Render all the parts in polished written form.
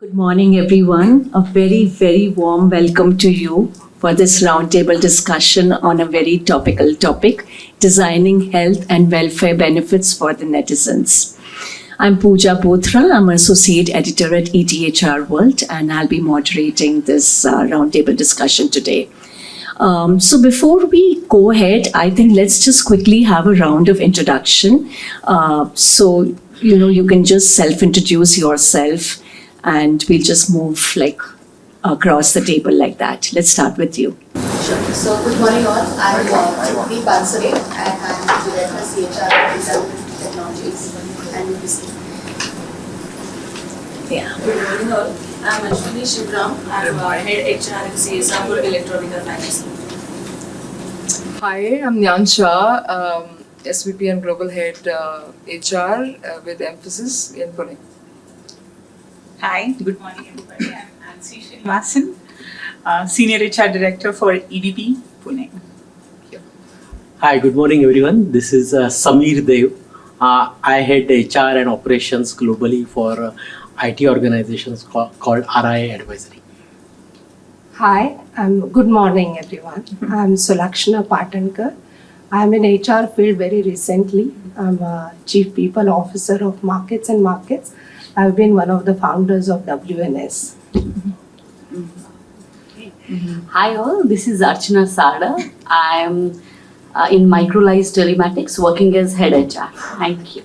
Good morning, everyone. A very, very warm welcome to you for this roundtable discussion on a very topical topic, designing health and welfare benefits for the netizens. I'm Pooja Bothra. I'm an associate editor at ETHR World, and I'll be moderating this roundtable discussion today. So before we go ahead, I think let's just quickly have a round of introduction. You can just self-introduce yourself, and we'll just move across the table like that. Let's start with you. Sure. So good morning all. I'm Chitri Pansare and I'm the Director CHR of Design Technologies and UBC. Yeah. Good morning all. I'm Ashwini Shivram. I'm Head HR and CSR for Electronic Appliances. Hi, I'm Nyan Shah, SVP and Global Head HR with emphasis in Pune. Hi, good morning everybody. I'm Nancy Srinivasan, Senior HR Director for EDP, Pune. Hi, good morning everyone. This is Samir Dev. I head HR and operations globally for IT organizations called RI Advisory. Hi, good morning everyone. I'm Sulakshana Patankar. I'm in HR field very recently. I'm a Chief People Officer of Markets and Markets. I've been one of the founders of WNS. Hi all, this is Archana Sada. I am in Microlize Telematics working as Head HR. Thank you.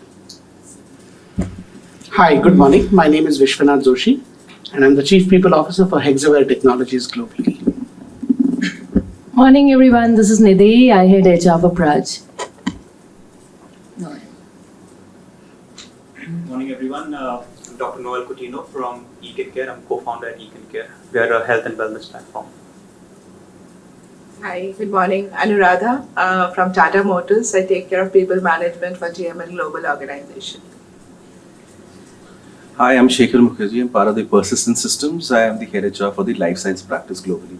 Hi, good morning. My name is Vishwanath Joshi and I'm the Chief People Officer for Hexaware Technologies globally. Morning everyone, this is Nidhi. I head HR for Praj. Morning everyone. I'm Dr. Noel Coutinho from eCare. I'm co-founder at eCare. We are a health and wellness platform. Hi, good morning. Anuradha from Tata Motors. I take care of people management for GML Global Organization. Hi, I'm Shekhar Mukherjee. I'm part of the Persistent Systems. I am the head HR for the life science practice globally.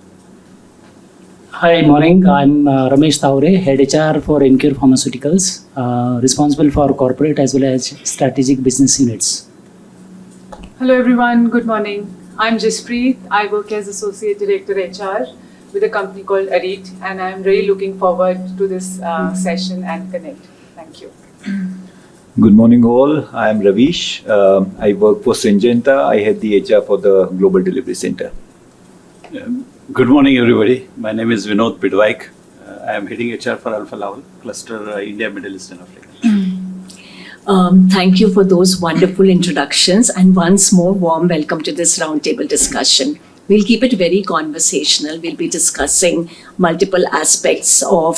Hi, morning. I'm Ramesh Taure, head HR for Encure Pharmaceuticals, responsible for corporate as well as strategic business units. Hello everyone, good morning. I'm Jaspreet. I work as Associate Director HR with a company called Arit, and I'm really looking forward to this session and connect. Thank you. Good morning all. I am Ravish. I work for Syngenta. I head the HR for the Global Delivery Center. Good morning everybody. My name is Vinod Bidwaik. I am heading HR for Alpha Laval, Cluster India, Middle East and Africa. Thank you for those wonderful introductions, and once more warm welcome to this roundtable discussion. We'll keep it very conversational. We'll be discussing multiple aspects of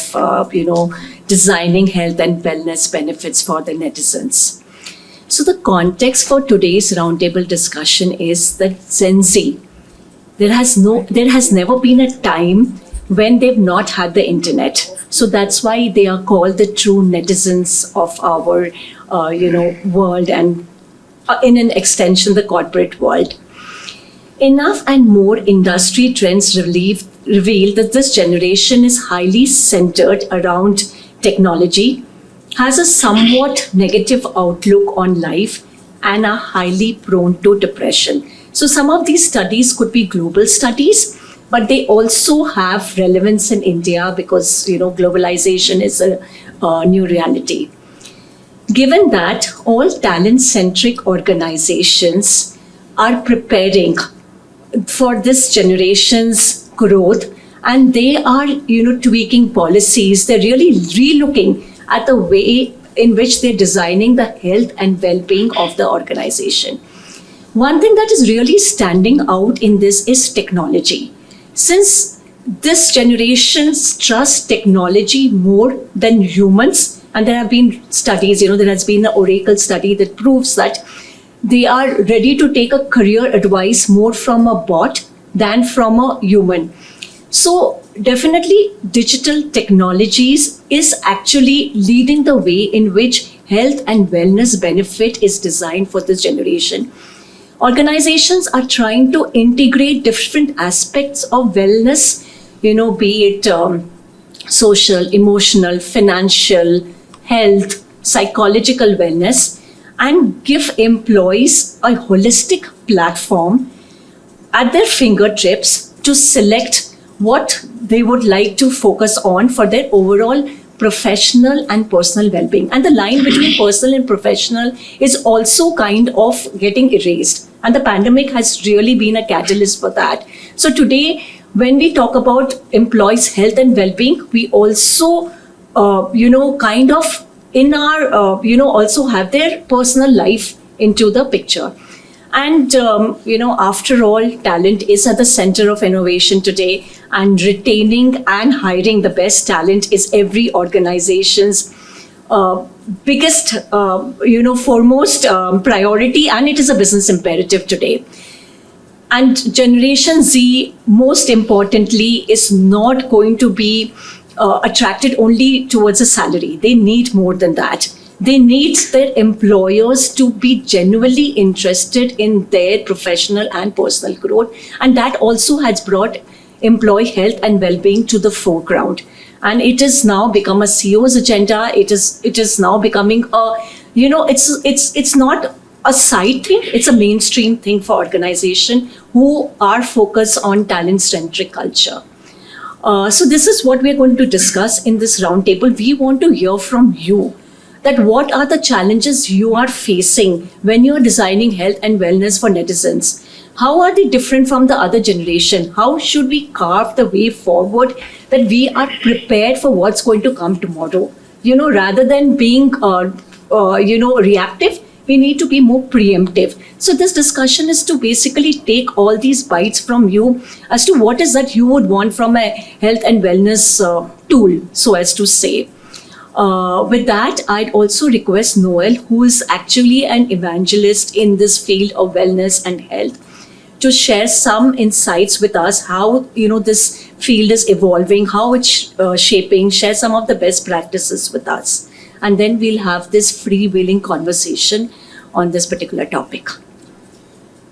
designing health and wellness benefits for the netizens. So the context for today's roundtable discussion is that Gen Z, there has never been a time when they've not had the internet. So that's why they are called the true netizens of our world, and in an extension, the corporate world. Enough and more industry trends reveal that this generation is highly centered around technology, has a somewhat negative outlook on life, and are highly prone to depression. So some of these studies could be global studies, but they also have relevance in India because globalization is a new reality. Given that all talent-centric organizations are preparing for this generation's growth, and they are tweaking policies, they're really relooking at the way in which they're designing the health and well-being of the organization. One thing that is really standing out in this is technology. Since this generation's trust technology more than humans, and there have been studies, there has been an Oracle study that proves that they are ready to take a career advice more from a bot than from a human. So definitely digital technologies is actually leading the way in which health and wellness benefit is designed for this generation. Organizations are trying to integrate different aspects of wellness, be it social, emotional, financial, health, psychological wellness, and give employees a holistic platform at their fingertips to select what they would like to focus on for their overall professional and personal well-being. And the line between personal and professional is also kind of getting erased. And the pandemic has really been a catalyst for that. So today, when we talk about employees' health and well-being, we also, kind of in our, also have their personal life into the picture. And, after all, talent is at the center of innovation today, and retaining and hiring the best talent is every organization's biggest, foremost priority, and it is a business imperative today. And Generation Z, most importantly, is not going to be attracted only towards a salary. They need more than that. They need their employers to be genuinely interested in their professional and personal growth. And that also has brought employee health and well-being to the foreground. And it has now become a CEO's agenda. It is now becoming a, it's not a side thing, it's a mainstream thing for organization who are focused on talent-centric culture. So this is what we're going to discuss in this roundtable. We want to hear from you that what are the challenges you are facing when you're designing health and wellness for netizens? How are they different from the other generation? How should we carve the way forward that we are prepared for what's going to come tomorrow? Rather than being, reactive, we need to be more preemptive. So this discussion is to basically take all these bites from you as to what is that you would want from a health and wellness tool, so as to say. With that, I'd also request Noel, who is actually an evangelist in this field of wellness and health, to share some insights with us how this field is evolving, how it's shaping, share some of the best practices with us. And then we'll have this freewheeling conversation on this particular topic.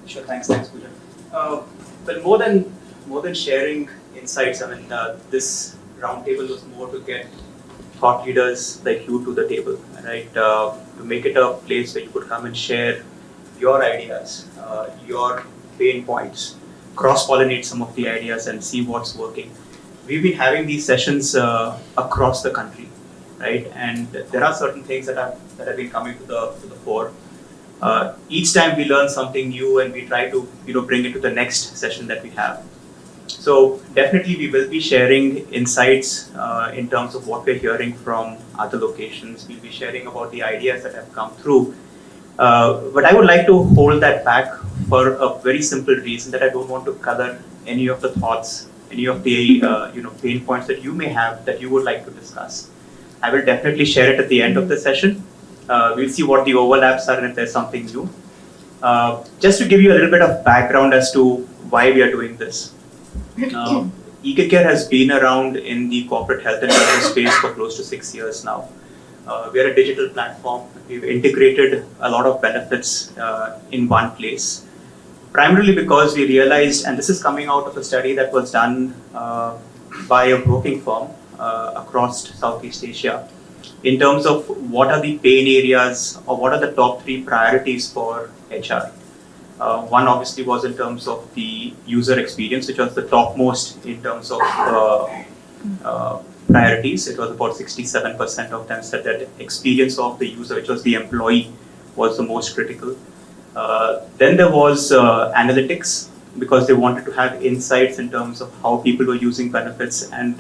Sure, thanks, Pooja. Well, more than sharing insights, this roundtable was more to get thought leaders like you to the table, right? To make it a place where you could come and share your ideas, your pain points, cross-pollinate some of the ideas and see what's working. We've been having these sessions across the country, right? And there are certain things that have been coming to the fore. Each time we learn something new and we try to bring it to the next session that we have. So definitely we will be sharing insights in terms of what we're hearing from other locations. We'll be sharing about the ideas that have come through. But I would like to hold that back for a very simple reason, that I don't want to color any of the thoughts, any of the pain points that you may have that you would like to discuss. I will definitely share it at the end of the session. We'll see what the overlaps are and if there's something new. Just to give you a little bit of background as to why we are doing this. EKCare has been around in the corporate health and wellness space for close to 6 years now. We are a digital platform. We've integrated a lot of benefits in one place, primarily because we realized, and this is coming out of a study that was done by a broking firm across Southeast Asia, in terms of what are the pain areas or what are the top 3 priorities for HR. One obviously was in terms of the user experience, which was the topmost in terms of priorities. It was about 67% of them said that experience of the user, which was the employee, was the most critical. Then there was analytics, because they wanted to have insights in terms of how people were using benefits and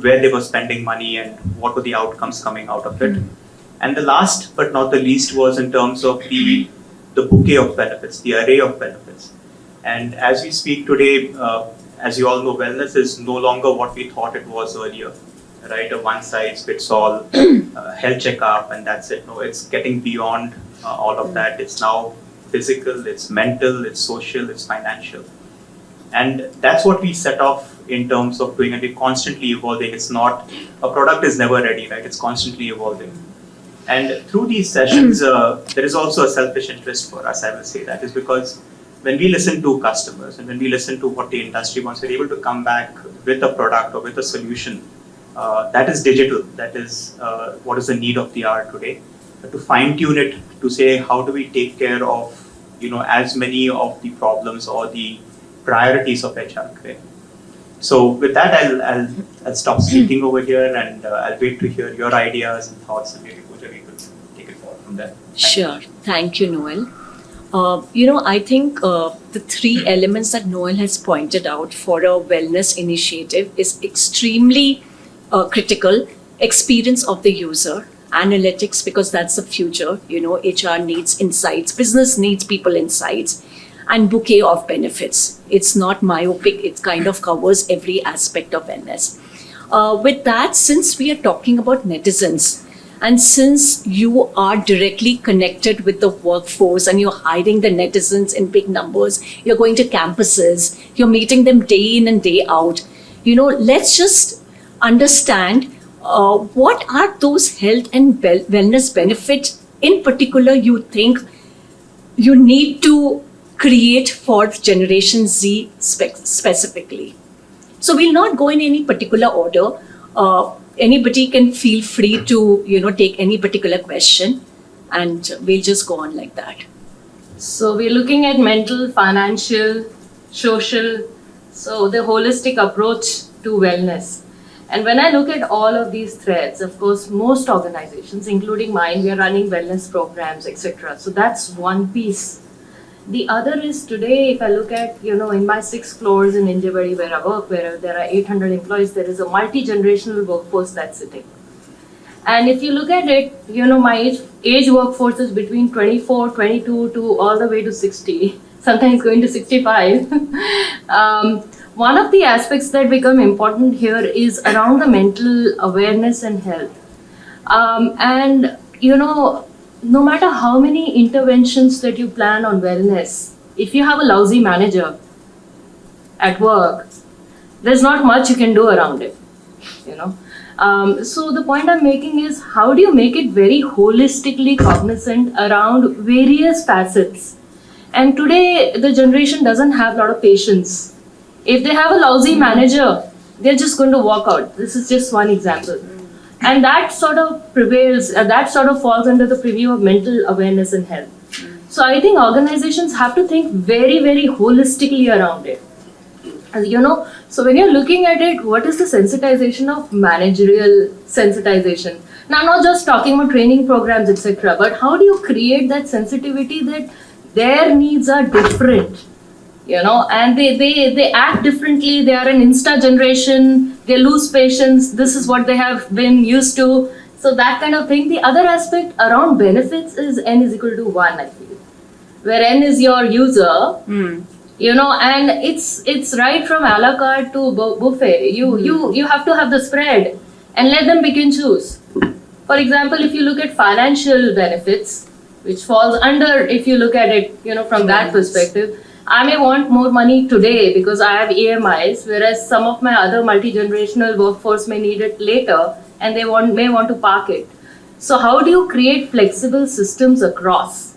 where they were spending money and what were the outcomes coming out of it. And the last but not the least was in terms of the bouquet of benefits, the array of benefits. And as we speak today, as you all know, wellness is no longer what we thought it was earlier, right? A one-size-fits-all health checkup and that's it. No, it's getting beyond all of that. It's now physical, it's mental, it's social, it's financial. And that's what we set off in terms of doing, and we're constantly evolving. It's not, a product is never ready, right? It's constantly evolving. And through these sessions, there is also a selfish interest for us, I will say that, is because when we listen to customers and when we listen to what the industry wants, we're able to come back with a product or with a solution that is digital, that is what is the need of the hour today. But to fine tune it, to say how do we take care of as many of the problems or the priorities of HR. Okay? So with that, I'll stop speaking over here, and I'll wait to hear your ideas and thoughts, and maybe Pooja, we could take it forward from there. Sure. Thank you, Noel. I think the three elements that Noel has pointed out for a wellness initiative is extremely critical. Experience of the user, analytics, because that's the future. HR needs insights, business needs people insights, and bouquet of benefits. It's not myopic, it kind of covers every aspect of wellness. With that, since we are talking about netizens, and since you are directly connected with the workforce and you're hiring the netizens in big numbers, you're going to campuses, you're meeting them day in and day out, let's just understand what are those health and wellness benefits in particular you think you need to create for Generation Z specifically. So we'll not go in any particular order. Anybody can feel free to, take any particular question, and we'll just go on like that. So we're looking at mental, financial, social, so the holistic approach to wellness. And when I look at all of these threads, of course, most organizations, including mine, we are running wellness programs, etc. So that's one piece. The other is today, if I look at, in my 6 floors in Injivadi where I work, where there are 800 employees, there is a multi-generational workforce that's sitting. And if you look at it, my age workforce is between 24, 22 to all the way to 60, sometimes going to 65. One of the aspects that become important here is around the mental awareness and health. No matter how many interventions that you plan on wellness, if you have a lousy manager at work, there's not much you can do around it, So the point I'm making is, how do you make it very holistically cognizant around various facets? And today, the generation doesn't have a lot of patience. If they have a lousy manager, they're just going to walk out. This is just one example. And that sort of prevails, that sort of falls under the purview of mental awareness and health. So I think organizations have to think very, very holistically around it. So when you're looking at it, what is the sensitization of managerial sensitization? Now, I'm not just talking about training programs, etc., but how do you create that sensitivity that their needs are different? And they act differently. They are an Insta generation. They lose patience. This is what they have been used to. So that kind of thing. The other aspect around benefits is N is equal to 1, I feel. Where N is your user, and it's right from a la carte to buffet. You have to have the spread and let them pick and choose. For example, if you look at financial benefits, which falls under, if you look at it, from that perspective, I may want more money today because I have EMIs, whereas some of my other multi-generational workforce may need it later and they may want to park it. So how do you create flexible systems across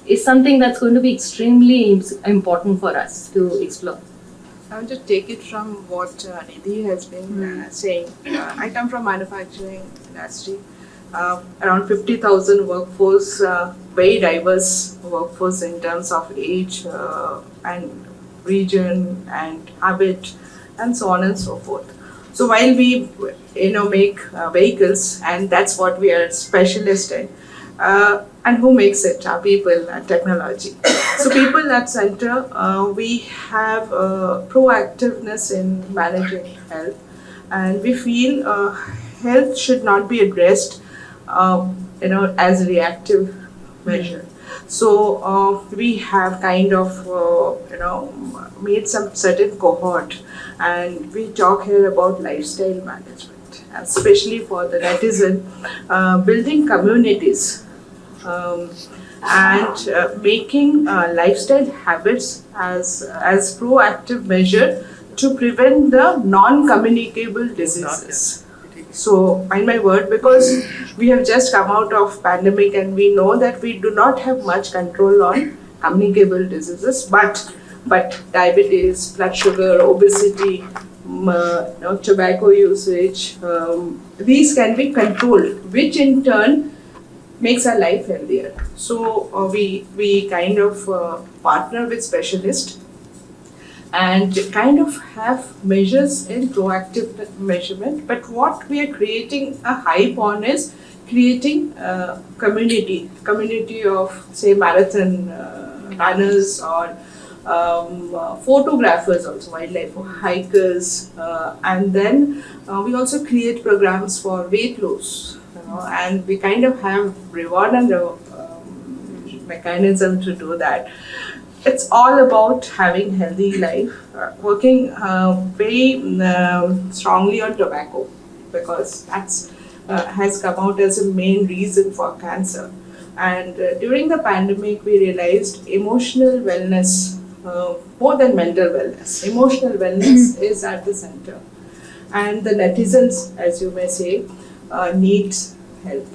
is something that's going to be extremely important for us to explore. I want to take it from what Nidhi has been saying. I come from manufacturing industry. Around 50,000 workforce, very diverse workforce in terms of age and region and habit and so on and so forth. So while we make vehicles, and that's what we are specialist in, and who makes it? Our people and technology. So people at center, we have proactiveness in managing health, and we feel health should not be addressed as a reactive measure. So we have kind of made some certain cohort, and we talk here about lifestyle management, especially for the netizen, building communities and making lifestyle habits as proactive measure to prevent the non-communicable diseases. So, mind my word, because we have just come out of pandemic and we know that we do not have much control on communicable diseases, but diabetes, blood sugar, obesity, tobacco usage, these can be controlled, which in turn makes our life healthier. So we kind of partner with specialists and kind of have measures in proactive measurement. But what we are creating a hype on is creating a community of, say, marathon runners or photographers, also wildlife hikers, and then we also create programs for weight loss, and we kind of have reward and mechanism to do that. It's all about having healthy life, working very strongly on tobacco, because that's has come out as a main reason for cancer. And during the pandemic, we realized emotional wellness, more than mental wellness, emotional wellness is at the center. And the netizens, as you may say, needs help.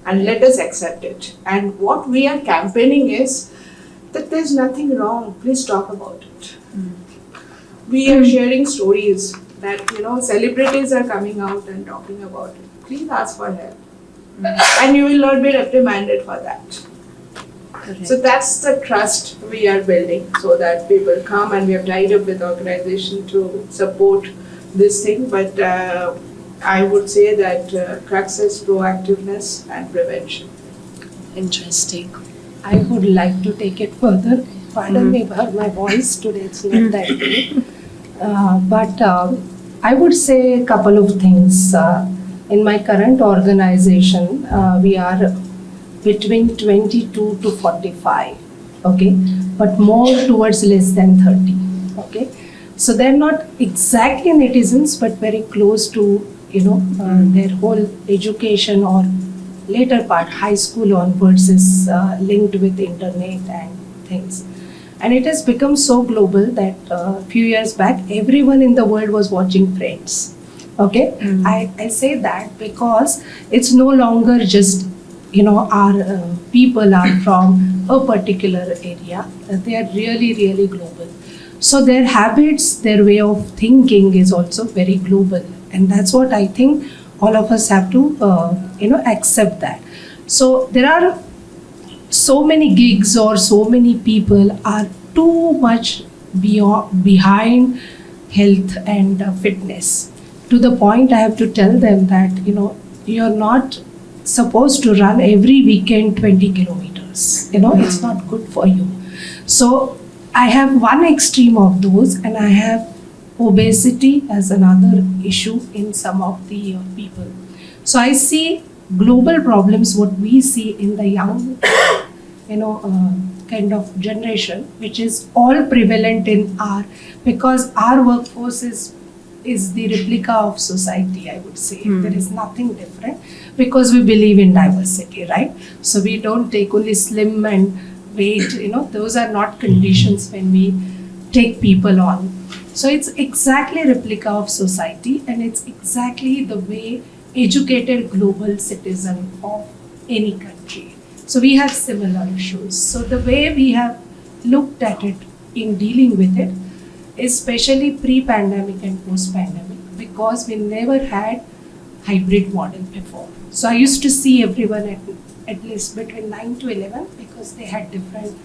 And let us accept it. And what we are campaigning is that there's nothing wrong, please talk about it. We are sharing stories that, celebrities are coming out and talking about it. Please ask for help. And you will not be reprimanded for that. Correct. So that's the trust we are building, so that people come, and we have tied up with organization to support this thing. But I would say that crux is proactiveness and prevention. Interesting. I would like to take it further. Pardon me about my voice today, it's not that good. But I would say a couple of things. In my current organization, we are between 22 to 45, okay? But more towards less than 30, okay? So they're not exactly netizens, but very close to, their whole education or later part, high school onwards, is linked with internet and things. And it has become so global that a few years back, everyone in the world was watching Friends. Okay, I say that because it's no longer just, our people are from a particular area. They are really, really global. So their habits, their way of thinking is also very global. And that's what I think all of us have to, accept that. So there are so many gigs, or so many people are too much behind health and fitness. To the point I have to tell them that, you're not supposed to run every weekend 20 kilometers. It's not good for you. So I have one extreme of those, and I have obesity as another issue in some of the people. So I see global problems, what we see in the young, kind of generation, which is all prevalent in because our workforce is the replica of society, I would say. There is nothing different, because we believe in diversity, right? So we don't take only slim and weight, those are not conditions when we take people on. So it's exactly replica of society, and it's exactly the way educated global citizen of any country. So we have similar issues. So the way we have looked at it in dealing with it, especially pre-pandemic and post-pandemic, because we never had hybrid model before. So I used to see everyone at least between 9 to 11, because they had different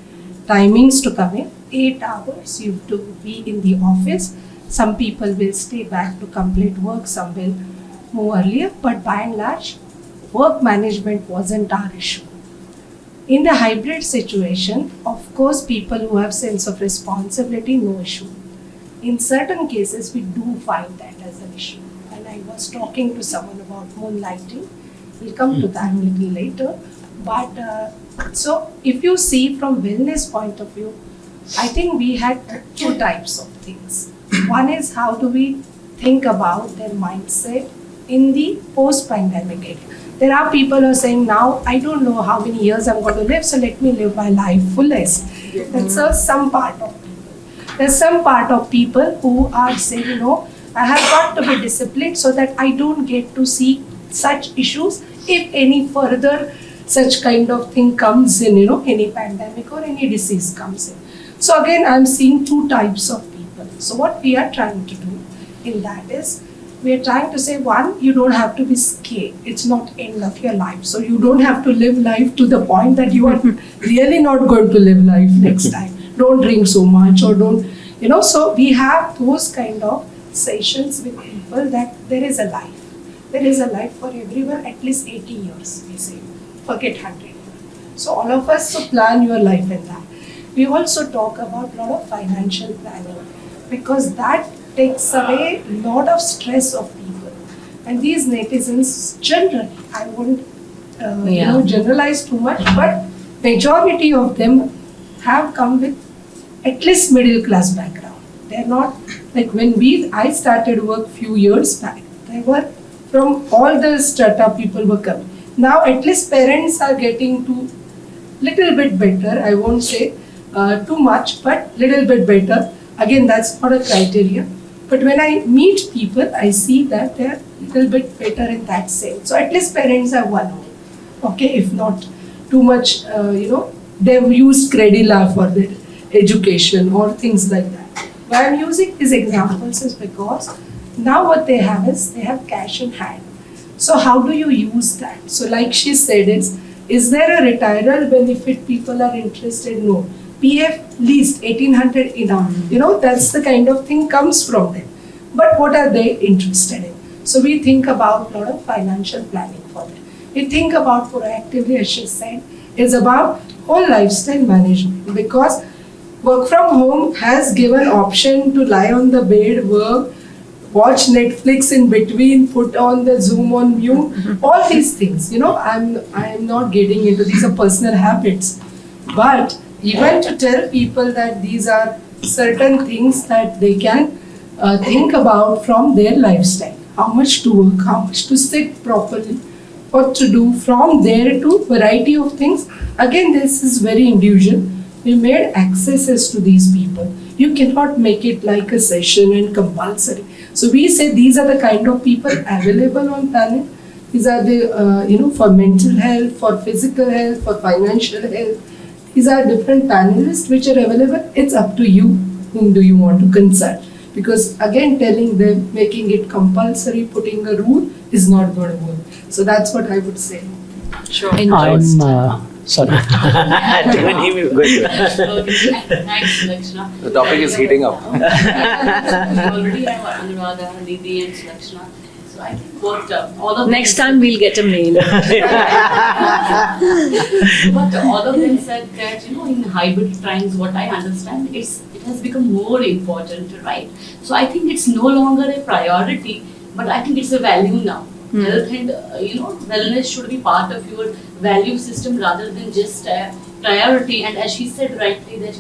timings to come in. 8 hours you have to be in the office. Some people will stay back to complete work, some will move earlier, but by and large, work management wasn't our issue. In the hybrid situation, of course, people who have sense of responsibility, no issue. In certain cases, we do find that as an issue. And I was talking to someone about moonlighting. We'll come to that a little later. But so if you see from wellness point of view, I think we had 2 types of things. One is, how do we think about their mindset in the post-pandemic area. There are people who are saying, now I don't know how many years I'm going to live, so let me live my life fullest. That's some part of people. There's some part of people who are saying, no, I have got to be disciplined so that I don't get to see such issues if any further such kind of thing comes in, any pandemic or any disease comes in. So again, I'm seeing 2 types of people. So what we are trying to do in that is, we are trying to say, one, you don't have to be scared. It's not end of your life. So you don't have to live life to the point that you are really not going to live life next time. Don't drink so much, or don't So we have those kind of sessions with people that there is a life. There is a life for everyone, at least 80 years, we say. Forget 100 years. So all of us, so plan your life in that. We also talk about a lot of financial planning because that takes away a lot of stress of people. And these netizens generally, I won't generalize too much, but majority of them have come with at least middle class background. They're not like when I started work few years back, they were from all the startup people were coming. Now at least parents are getting to little bit better. I won't say too much, but little bit better. Again, that's not a criteria. But when I meet people, I see that they're little bit better in that sense. So at least parents have one home. Okay, if not too much, they've used Credila for their education or things like that. Why I'm using these examples is because now what they have is they have cash in hand. So how do you use that? So like she said is there a retirement benefit people are interested? No. PF least 1800 enough. That's the kind of thing comes from them. But what are they interested in? So we think about a lot of financial planning for them. We think about proactively, as she said, is about whole lifestyle management because work from home has given option to lie on the bed, work, watch Netflix in between, put on the Zoom on mute, all these things. I'm not getting into these are personal habits. But even to tell people that these are certain things that they can think about from their lifestyle. How much to work, how much to sit properly, what to do from there to variety of things. Again, this is very individual. We made accesses to these people. You cannot make it like a session and compulsory. So we say these are the kind of people available on planet. These are the, for mental health, for physical health, for financial health. These are different panelists which are available. It's up to you whom do you want to consult. Because again, telling them, making it compulsory, putting a rule is not going to work. So that's what I would say. Sure. I'm sorry. Even he will go. Thanks, Sulakshana. The topic is heating up. We already have Anuradha, Nidhi, and Sulakshana. So I think what all of Next time we'll get a mail. But all of them said that, in hybrid times, what I understand is it has become more important, right? So I think it's no longer a priority, but I think it's a value now. Health and wellness should be part of your value system rather than just a priority. And as she said rightly that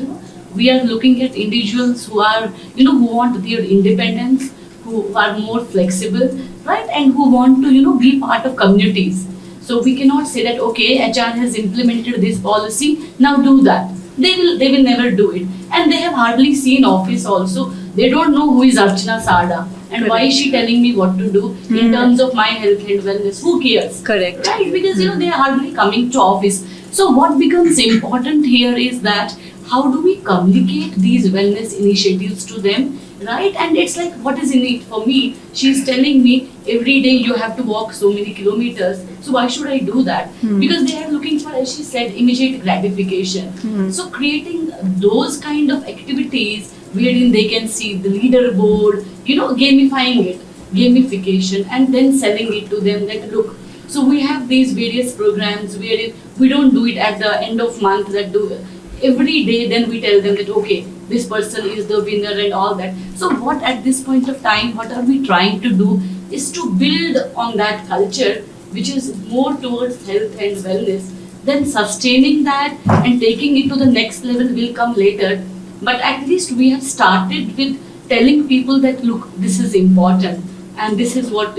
we are looking at individuals who are who want their independence, who are more flexible, right, and who want to be part of communities. So we cannot say that okay, HR has implemented this policy, now do that. They will never do it, and they have hardly seen office also. They don't know who is Archana Sada. And why is she telling me what to do in terms of my health and wellness? Who cares? Correct. Right? Because they are hardly coming to office. So what becomes important here is that how do we communicate these wellness initiatives to them, right? And it's like, what is in it for me? She's telling me every day you have to walk so many kilometers. So why should I do that? Because they are looking for, as she said, immediate gratification. So creating those kind of activities wherein they can see the leaderboard, gamifying it, gamification, and then selling it to them that look. So we have these various programs wherein we don't do it at the end of month, that do every day. Then we tell them that okay, this person is the winner and all that. So what at this point of time, what are we trying to do is to build on that culture, which is more towards health and wellness. Then sustaining that and taking it to the next level will come later. But at least we have started with telling people that look, this is important and this is what,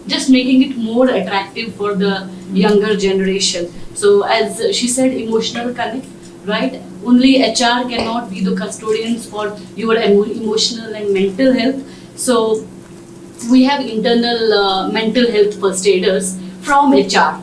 just making it more attractive for the younger generation. So as she said, emotional connect, right? Only HR cannot be the custodians for your emotional and mental health. So we have internal mental health first aiders from HR.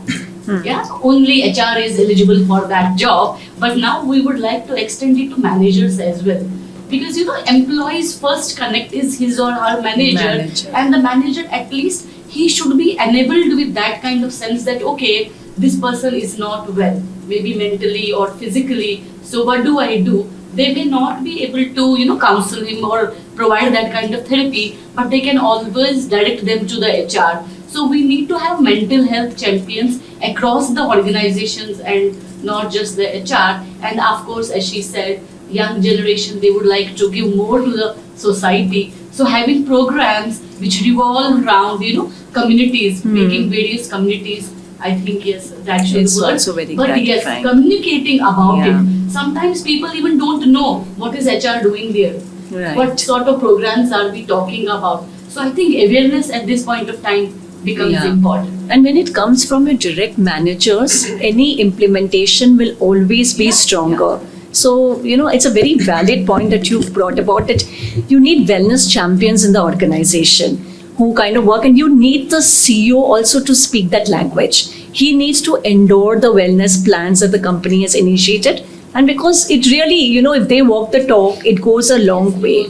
Yeah, only HR is eligible for that job, but now we would like to extend it to managers as well. Because employees first connect is his or her manager, and the manager at least he should be enabled with that kind of sense that okay, this person is not well, maybe mentally or physically. So what do I do? They may not be able to, counsel him or provide that kind of therapy, but they can always direct them to the HR. So we need to have mental health champions across the organizations and not just the HR. And of course, as she said, young generation, they would like to give more to the society. So having programs which revolve around, communities, making various communities, I think, yes, that should It's work. also very But yes, gratifying. communicating about Yeah. it. Sometimes people even don't know what is HR doing there. Right. What sort of programs are we talking about? So I think awareness at this point of time becomes Yeah. important. And when it comes from your direct managers, any implementation will always be stronger. So, it's a very valid point that you've brought about that you need wellness champions in the organization who kind of work, and you need the CEO also to speak that language. He needs to endure the wellness plans that the company has initiated. And because it really, if they walk the talk, it goes a long way.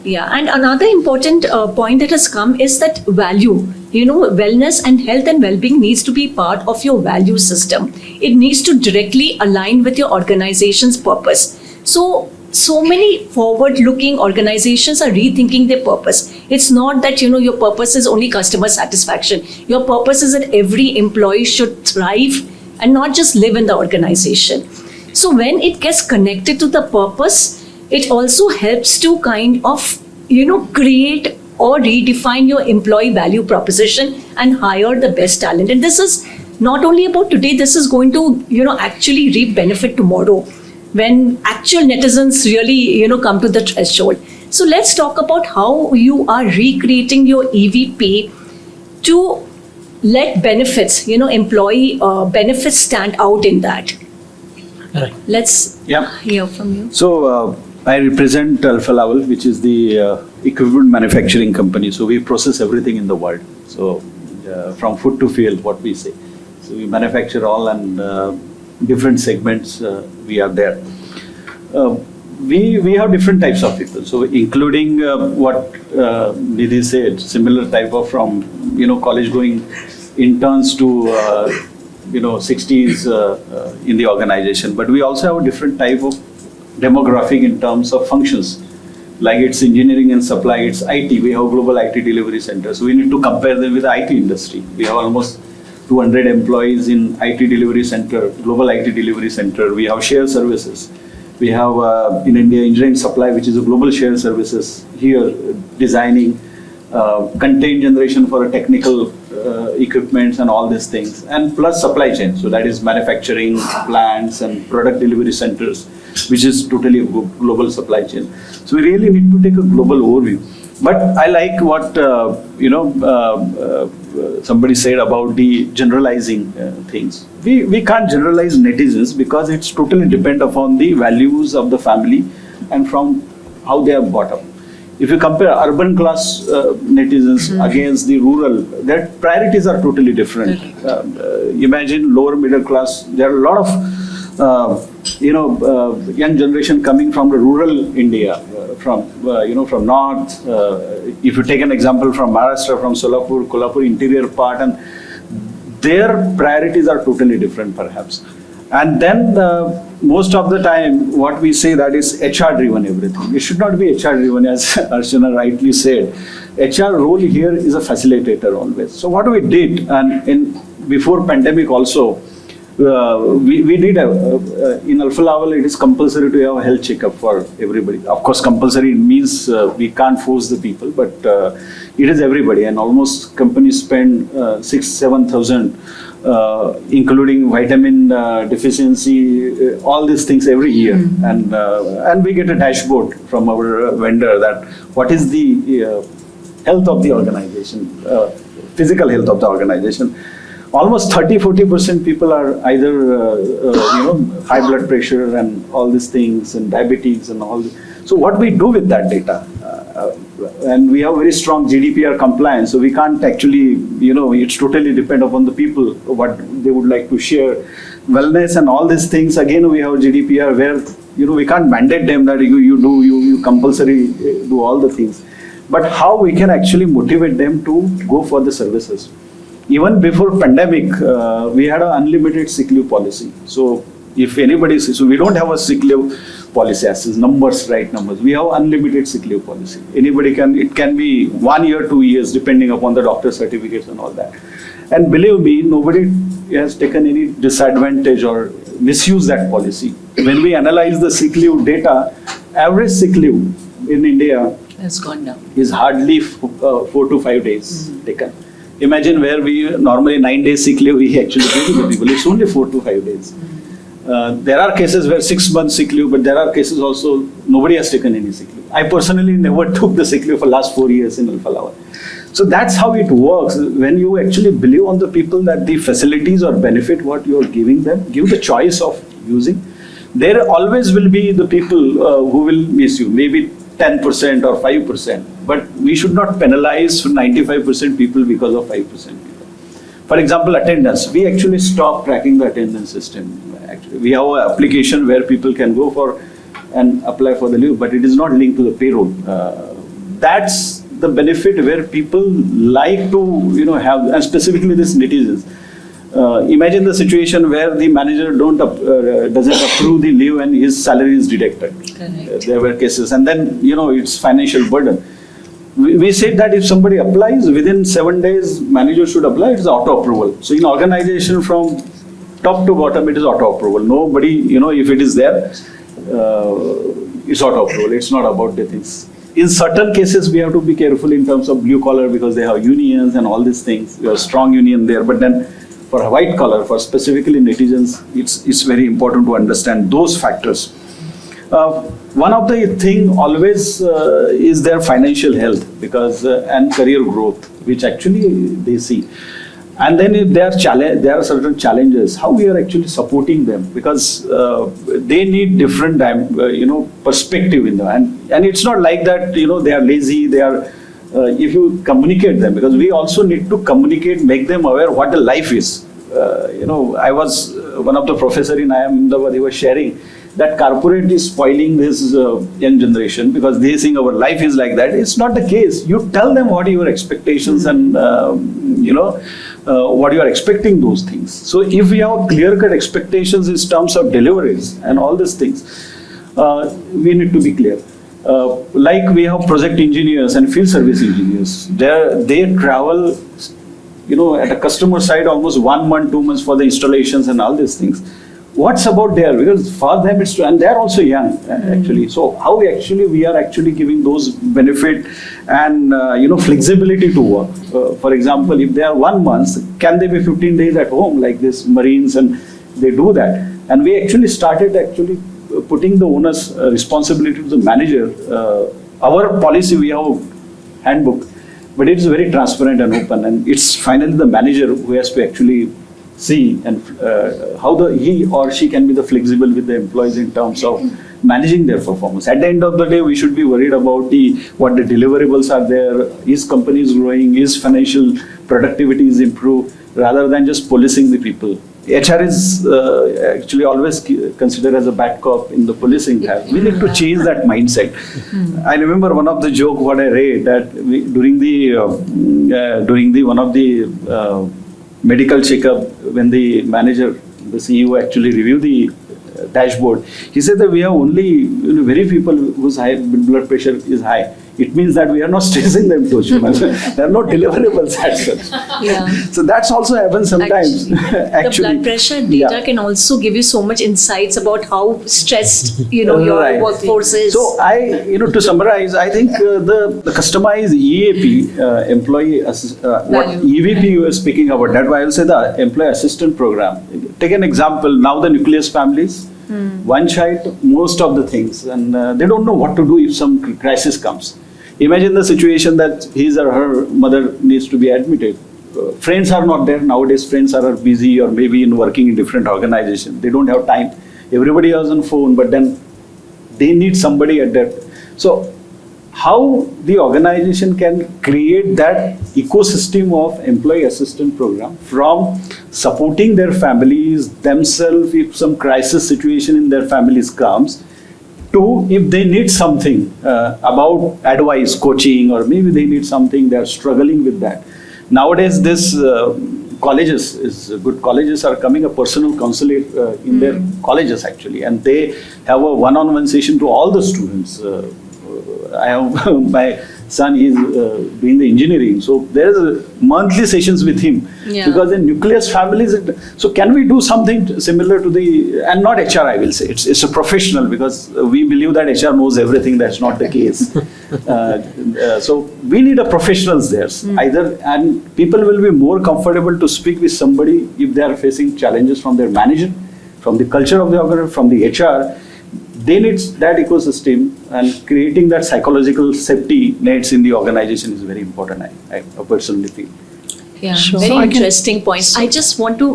Yeah, and another important point that has come is that value. Wellness and health and well-being needs to be part of your value system. It needs to directly align with your organization's purpose. So many forward-looking organizations are rethinking their purpose. It's not that, your purpose is only customer satisfaction. Your purpose is that every employee should thrive and not just live in the organization. So when it gets connected to the purpose, it also helps to kind of, create or redefine your employee value proposition and hire the best talent. And this is not only about today, this is going to, actually reap benefit tomorrow when actual netizens really, come to the threshold. So let's talk about how you are recreating your EVP to let benefits, employee benefits stand out in that. Right. Let's hear from you. So I represent Alpha Laval, which is the equipment manufacturing company. So we process everything in the world. So from food to fuel, what we say. So we manufacture all, and different segments we are there. We have different types of people. So including what Nidhi said, similar type of from college going interns to 60s in the organization. But we also have a different type of demographic in terms of functions. Like it's engineering and supply, it's IT. We have global IT delivery centers. So we need to compare them with the IT industry. We have almost 200 employees in IT delivery center, global IT delivery center. We have shared services. We have in India engineering supply, which is a global shared services here, designing content generation for a technical equipments and all these things, and plus supply chain. So that is manufacturing plants and product delivery centers, which is totally a global supply chain. So we really need to take a global overview. But I like what somebody said about the generalizing things. We can't generalize netizens because it's totally depend upon the values of the family and from how they are brought up. If you compare urban class netizens against the rural, their priorities are totally different. Imagine lower middle class. There are a lot of young generation coming from the rural India, from north. If you take an example from Maharashtra, from Solapur, Kolhapur interior part, and their priorities are totally different, perhaps. And then most of the time, what we say that is HR driven everything. It should not be HR driven, as Archana rightly said. HR role here is a facilitator always. So what we did, and before pandemic also, we did in Alpha Laval, it is compulsory to have a health checkup for everybody. Of course, compulsory means we can't force the people, but it is everybody, and almost companies spend 6,000-7,000, including vitamin deficiency, all these things every year, and we get a dashboard from our vendor that what is the health of the organization, physical health of the organization. Almost 30-40% people are either high blood pressure and all these things, and diabetes and all this. So what we do with that data, and we have very strong GDPR compliance, so we can't actually, it's totally depend upon the people what they would like to share. Wellness and all these things, again we have GDPR where we can't mandate them that you compulsory do all the things, but how we can actually motivate them to go for the services. Even before pandemic, we had an unlimited sick leave policy. So If anybody, so we don't have a sick leave policy as is numbers, right numbers. We have unlimited sick leave policy. Anybody can, it can be 1 year, 2 years, depending upon the doctor certificates and all that. And believe me, nobody has taken any disadvantage or misused that policy. When we analyze the sick leave data, average sick leave in India has gone down. Is hardly 4 to 5 days taken. Imagine where we normally 9 days sick leave we actually give to the people. It's only 4 to 5 days. There are cases where 6 months sick leave, but there are cases also nobody has taken any sick leave. I personally never took the sick leave for last 4 years in Alpha Laval. So that's how it works. When you actually believe on the people that the facilities or benefit what you are giving them, give the choice of using, there always will be the people who will miss you. Maybe 10% or 5%, but we should not penalize 95% people because of 5% people. For example, attendance. We actually stopped tracking the attendance system. Actually, we have an application where people can go for and apply for the leave, but it is not linked to the payroll. That's the benefit where people like to have, and specifically this netizens. Imagine the situation where the manager doesn't approve the leave and his salary is deducted. There were cases, and then it's financial burden. We said that if somebody applies within 7 days, manager should apply. It's auto approval. So in organization from top to bottom, it is auto approval. Nobody, if it is there, it's auto approval. It's not about the things. In certain cases, we have to be careful in terms of blue collar because they have unions and all these things. We have strong union there, but then for a white collar, for specifically netizens, it's very important to understand those factors. One of the thing always is their financial health because and career growth, which actually they see. And then if there are certain challenges, how we are actually supporting them because they need different perspective in them. And it's not like that they are lazy. They are if you communicate them because we also need to communicate, make them aware what the life is. I was one of the professor in IIM Ahmedabad, he was sharing that corporate is spoiling this young generation because they think our life is like that. It's not the case. You tell them what are your expectations and what you are expecting those things. So if we have clear-cut expectations in terms of deliveries and all these things, we need to be clear. Like we have project engineers and field service engineers. They travel, at a customer side almost 1 month, 2 months for the installations and all these things. What's about there? Because for them it's and they're also young actually. So how we are actually giving those benefit and flexibility to work. For example, if they are 1 month, can they be 15 days at home like this Marines and they do that? And we actually started putting the onus responsibility to the manager. Our policy, we have handbook, but it is very transparent and open, and it's finally the manager who has to actually see and how he or she can be the flexible with the employees in terms of managing their performance. At the end of the day, we should be worried about what the deliverables are there, is companies growing, is financial productivity is improved, rather than just policing the people. HR is actually always considered as a bad cop in the policing. We need to change that mindset. I remember one of the joke what I read that during the one of the medical checkup, when the manager, the CEO actually reviewed the dashboard, he said that we have only very people whose blood pressure is high. It means that we are not stressing them too much. There are no deliverables as such. Yeah. So that's also happens sometimes. The blood pressure data can also give you so much insights about how stressed your workforce is. So to summarize, I think the customized EAP, employee what EVP you were speaking about, that why I'll say the employee assistant program. Take an example, now the nucleus families, one child, most of the things, and they don't know what to do if some crisis comes. Imagine the situation that his or her mother needs to be admitted. Friends are not there nowadays. Friends are busy or maybe working in different organizations. They don't have time. Everybody has on phone, but then they need somebody at that. So how the organization can create that ecosystem of employee assistance program from supporting their families, themselves, if some crisis situation in their families comes, to if they need something about advice, coaching, or maybe they need something, they are struggling with that. Nowadays, this colleges colleges are coming a personal counselor in their colleges actually, and they have a one-on-one session to all the students. I have my son, he's doing the engineering, so there's monthly sessions with him. Yeah. Because in nucleus families, so can we do something similar to the, and not HR, I will say, it's a professional, because we believe that HR knows everything. That's not the case. So we need a professionals there, either, and people will be more comfortable to speak with somebody if they are facing challenges from their manager, from the culture of the organization, from the HR. They need that ecosystem, and creating that psychological safety nets in the organization is very important, I personally feel. Yeah, Sure. very So I can- interesting points. I just want to,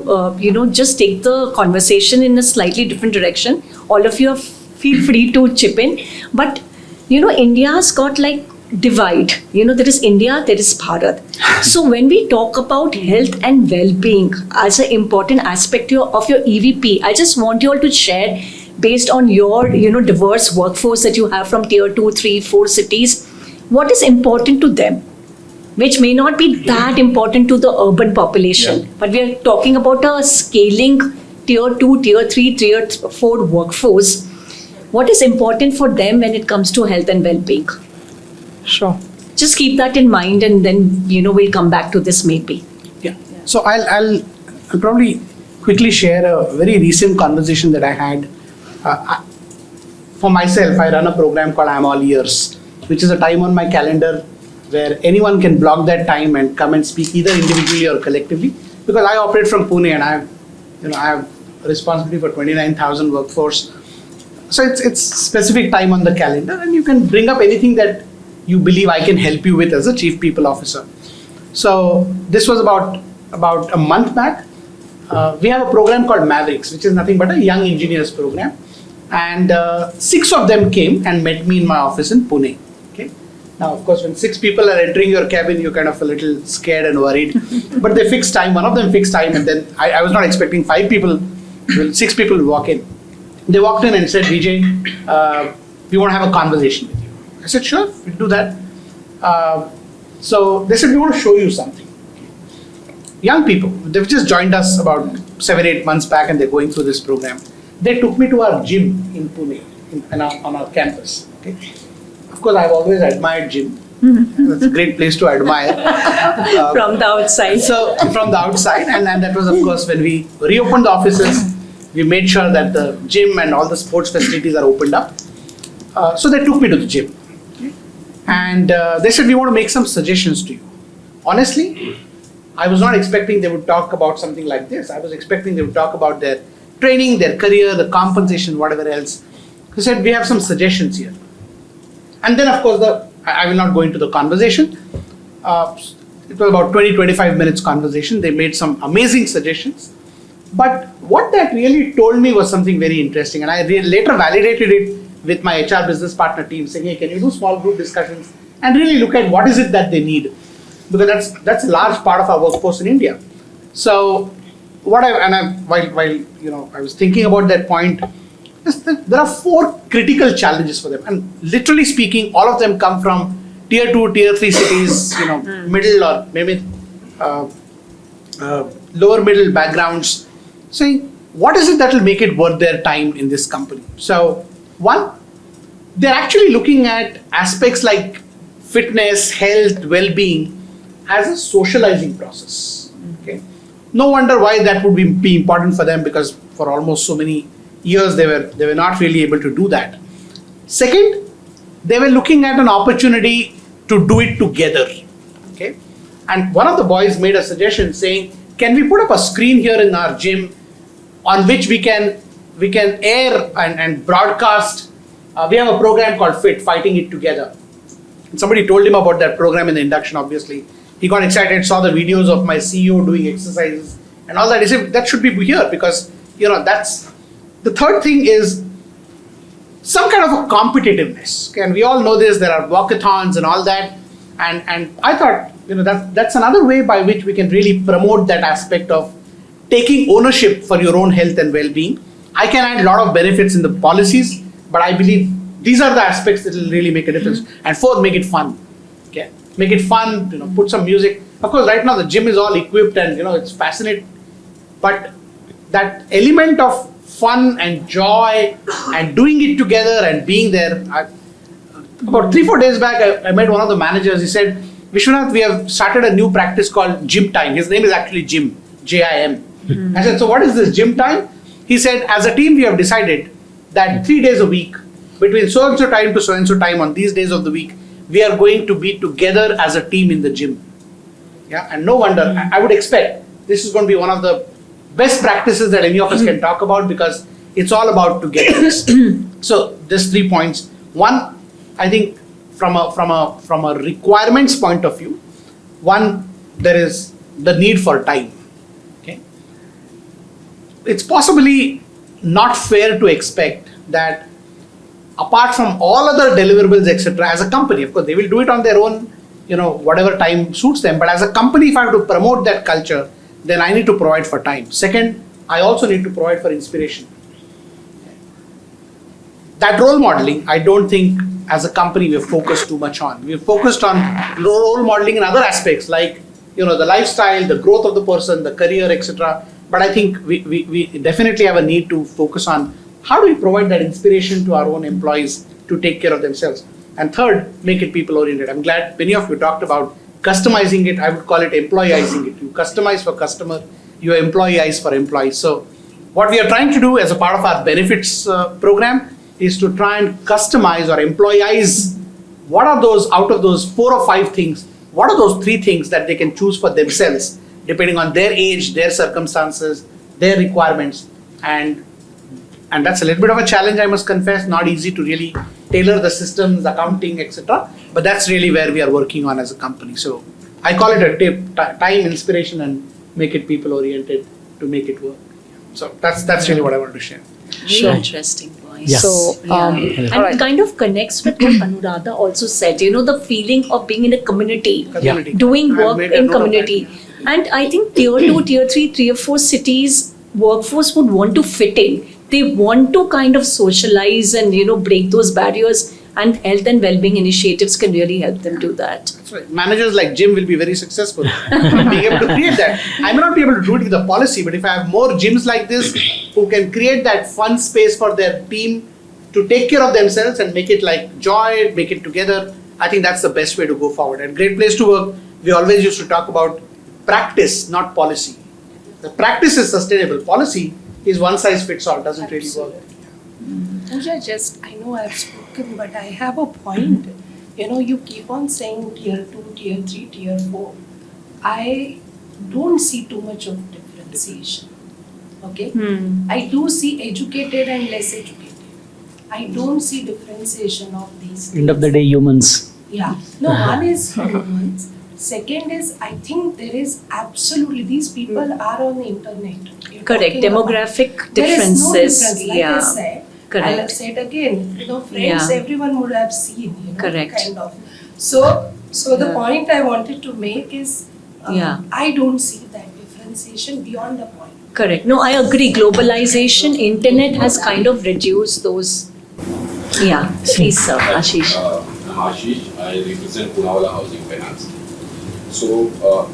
just take the conversation in a slightly different direction. All of you feel free to chip in. But, India's got like divide. There is India, there is Bharat. So when we talk about health and well-being as an important aspect of your EVP, I just want you all to share, based on your, diverse workforce that you have from tier 2, 3, 4 cities, what is important to them, which may not be that important to the urban population. Yeah. But we are talking about a scaling tier 2, tier 3, tier 4 workforce. What is important for them when it comes to health and well-being? Sure. Just keep that in mind, and then, we'll come back to this maybe. Yeah. So I'll probably quickly share a very recent conversation that I had. For myself, I run a program called I'm All Ears, which is a time on my calendar where anyone can block that time and come and speak either individually or collectively. Because I operate from Pune, and I have responsibility for 29,000 workforce. So it's specific time on the calendar, and you can bring up anything that you believe I can help you with as a Chief People Officer. So this was about a month back. We have a program called Mavericks, which is nothing but a young engineers program. And 6 of them came and met me in my office in Pune. Okay. Now, of course, when 6 people are entering your cabin, you're kind of a little scared and worried. But they fixed time. One of them fixed time, and then I was not expecting 5 people. 6 people walk in. They walked in and said, "Vijay, we want to have a conversation with you." I said, "Sure, we'll do that." So they said, "We want to show you something." Young people, they've just joined us about 7-8 months back, and they're going through this program. They took me to our gym in Pune, on our campus. Okay. Of course, I've always admired gym. That's a great place to admire. From the outside. So from the outside, and that was, of course, when we reopened the offices, we made sure that the gym and all the sports facilities are opened up. So they took me to the gym. Okay. And they said, "We want to make some suggestions to you." Honestly, I was not expecting they would talk about something like this. I was expecting they would talk about their training, their career, the compensation, whatever else. They said, "We have some suggestions here." And then, of course, I will not go into the conversation. It was about 20-25 minutes conversation. They made some amazing suggestions. But what that really told me was something very interesting. And I later validated it with my HR business partner team, saying, "Hey, can you do small group discussions and really look at what is it that they need?" Because that's a large part of our workforce in India. So while I was thinking about that point, there are 4 critical challenges for them, and literally speaking, all of them come from tier 2, tier 3 cities, middle or maybe lower middle backgrounds, saying, what is it that will make it worth their time in this company? So one, they're actually looking at aspects like fitness, health, well-being as a socializing process. Okay. No wonder why that would be important for them, because for almost so many years they were not really able to do that. Second, they were looking at an opportunity to do it together. Okay. And one of the boys made a suggestion saying, "Can we put up a screen here in our gym on which we can air and broadcast? We have a program called FIT, Fighting It Together." And somebody told him about that program in the induction, obviously. He got excited, saw the videos of my CEO doing exercises and all that. He said, "That should be here," because, that's... The third thing is some kind of a competitiveness. Okay? And we all know this, there are walkathons and all that. And I thought, that's another way by which we can really promote that aspect of taking ownership for your own health and well-being. I can add a lot of benefits in the policies, but I believe these are the aspects that will really make a difference. And fourth, make it fun. Okay, make it fun. Put some music. Of course, right now the gym is all equipped and it's fascinating, but that element of fun and joy and doing it together and being there. About 3-4 days back, I met one of the managers. He said, Vishwanath, we have started a new practice called Gym Time. His name is actually Jim, Jim. I said, so what is this Gym Time? He said, as a team, we have decided that 3 days a week, between so and so time to so and so time on these days of the week, we are going to be together as a team in the gym. Yeah, and no wonder, I would expect this is going to be one of the best practices that any of us can talk about, because it's all about togetherness. So just 3 points. One, I think from a requirements point of view, one, there is the need for time. Okay, it's possibly not fair to expect that apart from all other deliverables, etc., as a company, of course, they will do it on their own, whatever time suits them. But as a company, if I have to promote that culture, then I need to provide for time. Second, I also need to provide for inspiration. That role modeling, I don't think as a company we've focused too much on. We've focused on role modeling in other aspects like, the lifestyle, the growth of the person, the career, etc. But I think we definitely have a need to focus on how do we provide that inspiration to our own employees to take care of themselves. And third, make it people oriented. I'm glad many of you talked about customizing it. I would call it employeeizing it. You customize for customer, you employeeize for employees. So what we are trying to do as a part of our benefits program is to try and customize or employeeize what are those, out of those 4 or 5 things, what are those 3 things that they can choose for themselves depending on their age, their circumstances, their requirements. And that's a little bit of a challenge, I must confess, not easy to really tailor the systems, accounting, etc. But that's really where we are working on as a company. So I call it a tip, time, inspiration, and make it people oriented to make it work. So that's really what I wanted to share. Very interesting point. Yes. So, and it kind of connects with what Anuradha also said, the feeling of being in a community, doing work in community. And I think tier 2, tier 3, tier 4 cities workforce would want to fit in. They want to kind of socialize and, break those barriers, and health and well-being initiatives can really help them do that. That's right. Managers like Jim will be very successful in being able to create that. I may not be able to do it with the policy, but if I have more gyms like this who can create that fun space for their team to take care of themselves and make it like joy, make it together, I think that's the best way to go forward. And Great Place to Work, we always used to talk about practice, not policy. The practice is sustainable. Policy is one size fits all, doesn't really work. Pooja, I know I've spoken, but I have a point. You keep on saying tier 2, tier 3, tier 4. I don't see too much of differentiation. Okay? I do see educated and less educated. I don't see differentiation of these things. End of the day, humans. Yeah. No, one is humans. Second is, I think there is absolutely, these people are on the internet. Correct. Demographic There is no differences. difference, like I said. Correct. I'll say it again, friends, everyone would have seen, Correct. kind of. So the point I wanted to make is, I don't see that differentiation beyond the point. Correct. No, I agree. Globalization, internet has kind of reduced those. Yeah, please, sir, Ashish. I'm Ashish. I represent Poonawalla Housing Finance. So,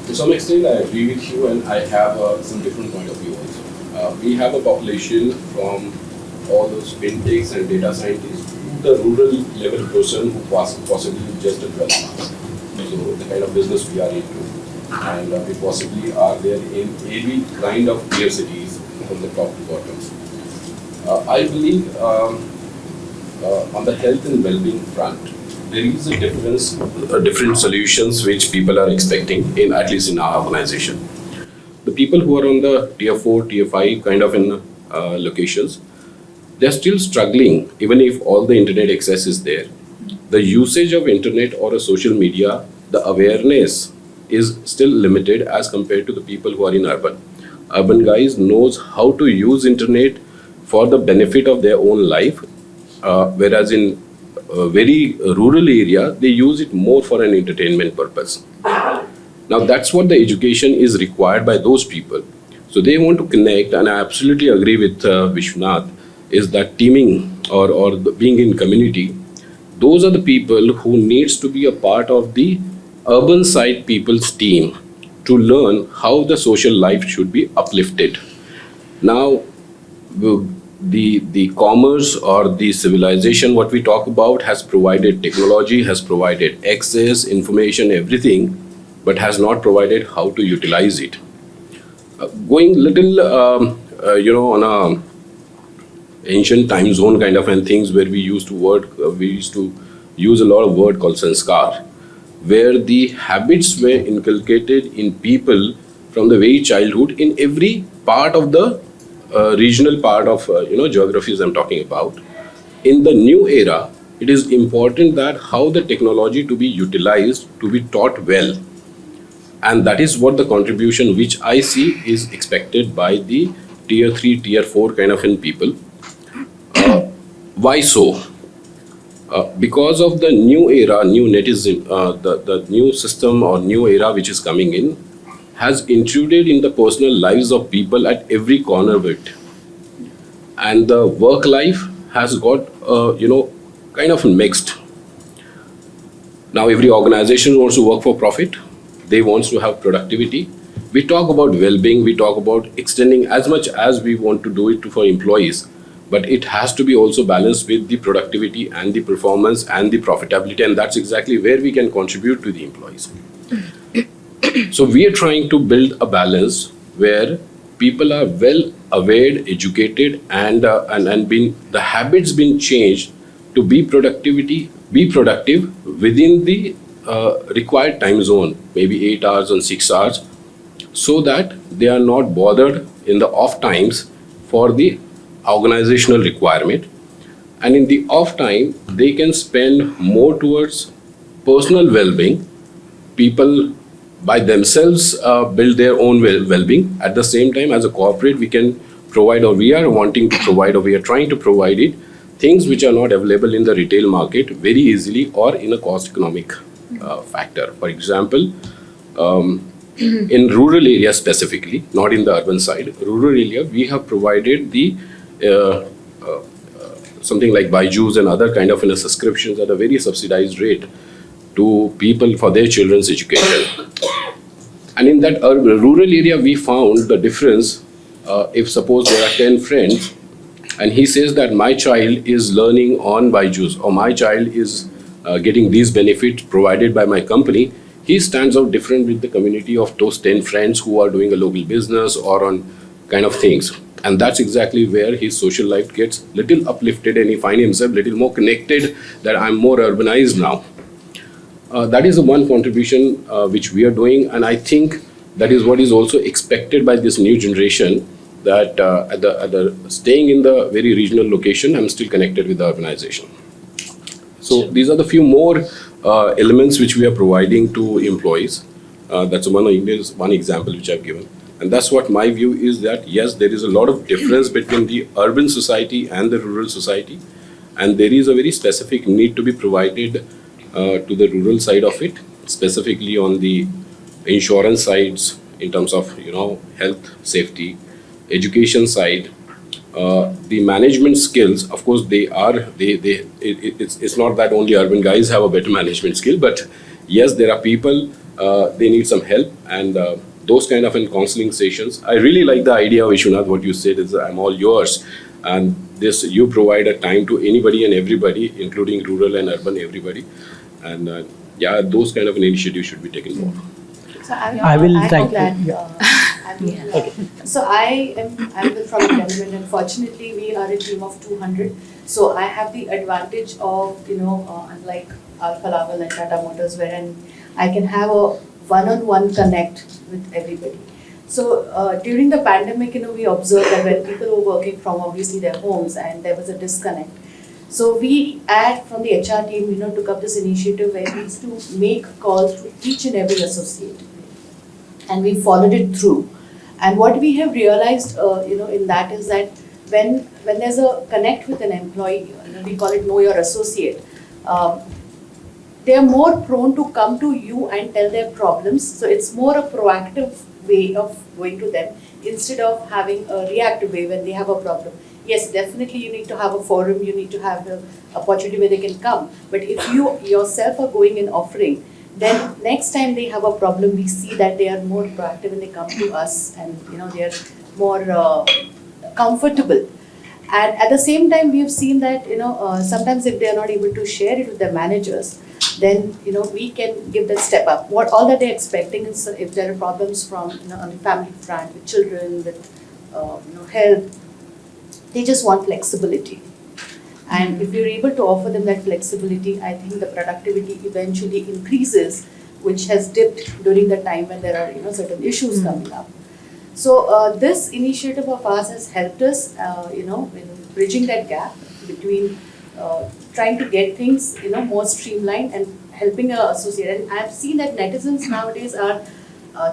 to some extent, I agree with you, and I have some different point of view also. We have a population from all those fintechs and data scientists to the rural level person who possibly just a 12 months. So, the kind of business we are into. And we possibly are there in every kind of tier cities from the top to bottom. I believe on the health and well-being front, there is a difference, different solutions which people are expecting in, at least in our organization. The people who are on the tier 4, tier 5 kind of in locations, they're still struggling even if all the internet access is there. The usage of internet or a social media, the awareness is still limited as compared to the people who are in urban. Urban guys knows how to use internet for the benefit of their own life, whereas in a very rural area, they use it more for an entertainment purpose. Now that's what the education is required by those people. So they want to connect, and I absolutely agree with Vishwanath, is that teaming or being in community, those are the people who needs to be a part of the urban side people's team to learn how the social life should be uplifted. Now, the commerce or the civilization what we talk about has provided technology, has provided access, information, everything, but has not provided how to utilize it. Going little, on a ancient time zone kind of and things where we used to use a lot of word called sanskar, where the habits were inculcated in people from the very childhood in every part of the regional part of geographies I'm talking about. In the new era, it is important that how the technology to be utilized to be taught well, and that is what the contribution which I see is expected by the tier 3, tier 4 kind of in people. Why so? Because of the new era, new netizen, the new system or new era which is coming in has intruded in the personal lives of people at every corner of it. And the work life has got, kind of mixed. Now every organization wants to work for profit. They wants to have productivity. We talk about well-being, we talk about extending as much as we want to do it for employees, but it has to be also balanced with the productivity and the performance and the profitability, and that's exactly where we can contribute to the employees. So we are trying to build a balance where people are well aware, educated, and the habits been changed to be productive within the required time zone, maybe 8 hours and 6 hours, so that they are not bothered in the off times for the organizational requirement, and in the off time they can spend more towards personal well-being. People by themselves build their own well-being. At the same time, as a corporate, we can provide, or we are wanting to provide, or we are trying to provide it, things which are not available in the retail market very easily or in a cost economic factor. For example, in rural areas specifically, not in the urban side, rural area, we have provided the something like Byju's and other kind of subscriptions at a very subsidized rate to people for their children's education. And in that rural area, we found the difference. If suppose there are 10 friends, and he says that my child is learning on Byju's, or my child is getting these benefits provided by my company, he stands out different with the community of those 10 friends who are doing a local business or on kind of things. And that's exactly where his social life gets little uplifted, and he finds himself little more connected, that I'm more urbanized now. That is the one contribution which we are doing, and I think that is what is also expected by this new generation, that at the staying in the very regional location, I'm still connected with the urbanization. So these are the few more elements which we are providing to employees. That's one example which I've given. And that's what my view is, that yes, there is a lot of difference between the urban society and the rural society. And there is a very specific need to be provided to the rural side of it, specifically on the insurance sides in terms of, health, safety, education side. The management skills, of course, it's not that only urban guys have a better management skill, but yes, there are people, they need some help, and those kind of counseling sessions. I really like the idea of Vishwanath, what you said is, I'm all yours. And this, you provide a time to anybody and everybody, including rural and urban, everybody. And those kind of an initiative should be taken more. So I will try. So I'm from the government, and fortunately we are a team of 200. So I have the advantage of, unlike Alfa Laval and Tata Motors, wherein I can have a one-on-one connect with everybody. So during the pandemic, we observed that when people were working from obviously their homes, and there was a disconnect. So we from the HR team, took up this initiative where we used to make calls to each and every associate, and we followed it through. And what we have realized, in that is that when there's a connect with an employee, we call it know your associate. They are more prone to come to you and tell their problems. So it's more a proactive way of going to them instead of having a reactive way when they have a problem. Yes, definitely you need to have a forum, you need to have the opportunity where they can come. But if you yourself are going and offering, then next time they have a problem, we see that they are more proactive and they come to us, and they are more comfortable. And at the same time, we have seen that sometimes if they are not able to share it with their managers, then we can give that step up. What all that they're expecting is, if there are problems from on the family front, with children, with health, they just want flexibility. And if you're able to offer them that flexibility, I think the productivity eventually increases, which has dipped during the time when there are certain issues coming up. So this initiative of ours has helped us, in bridging that gap between trying to get things, more streamlined and helping an associate. And I've seen that netizens nowadays are,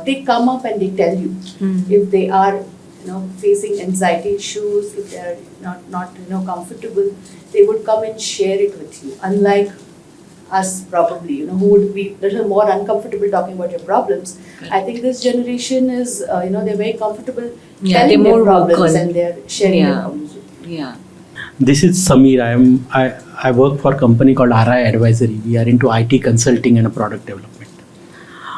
they come up and they tell you if they are, facing anxiety issues, if they are not comfortable, they would come and share it with you. Unlike us probably, who would be a little more uncomfortable talking about your problems. I think this generation is, they're very comfortable telling their problems and they're sharing their problems. Yeah. This is Sameer. I work for a company called RI Advisory. We are into IT consulting and product development.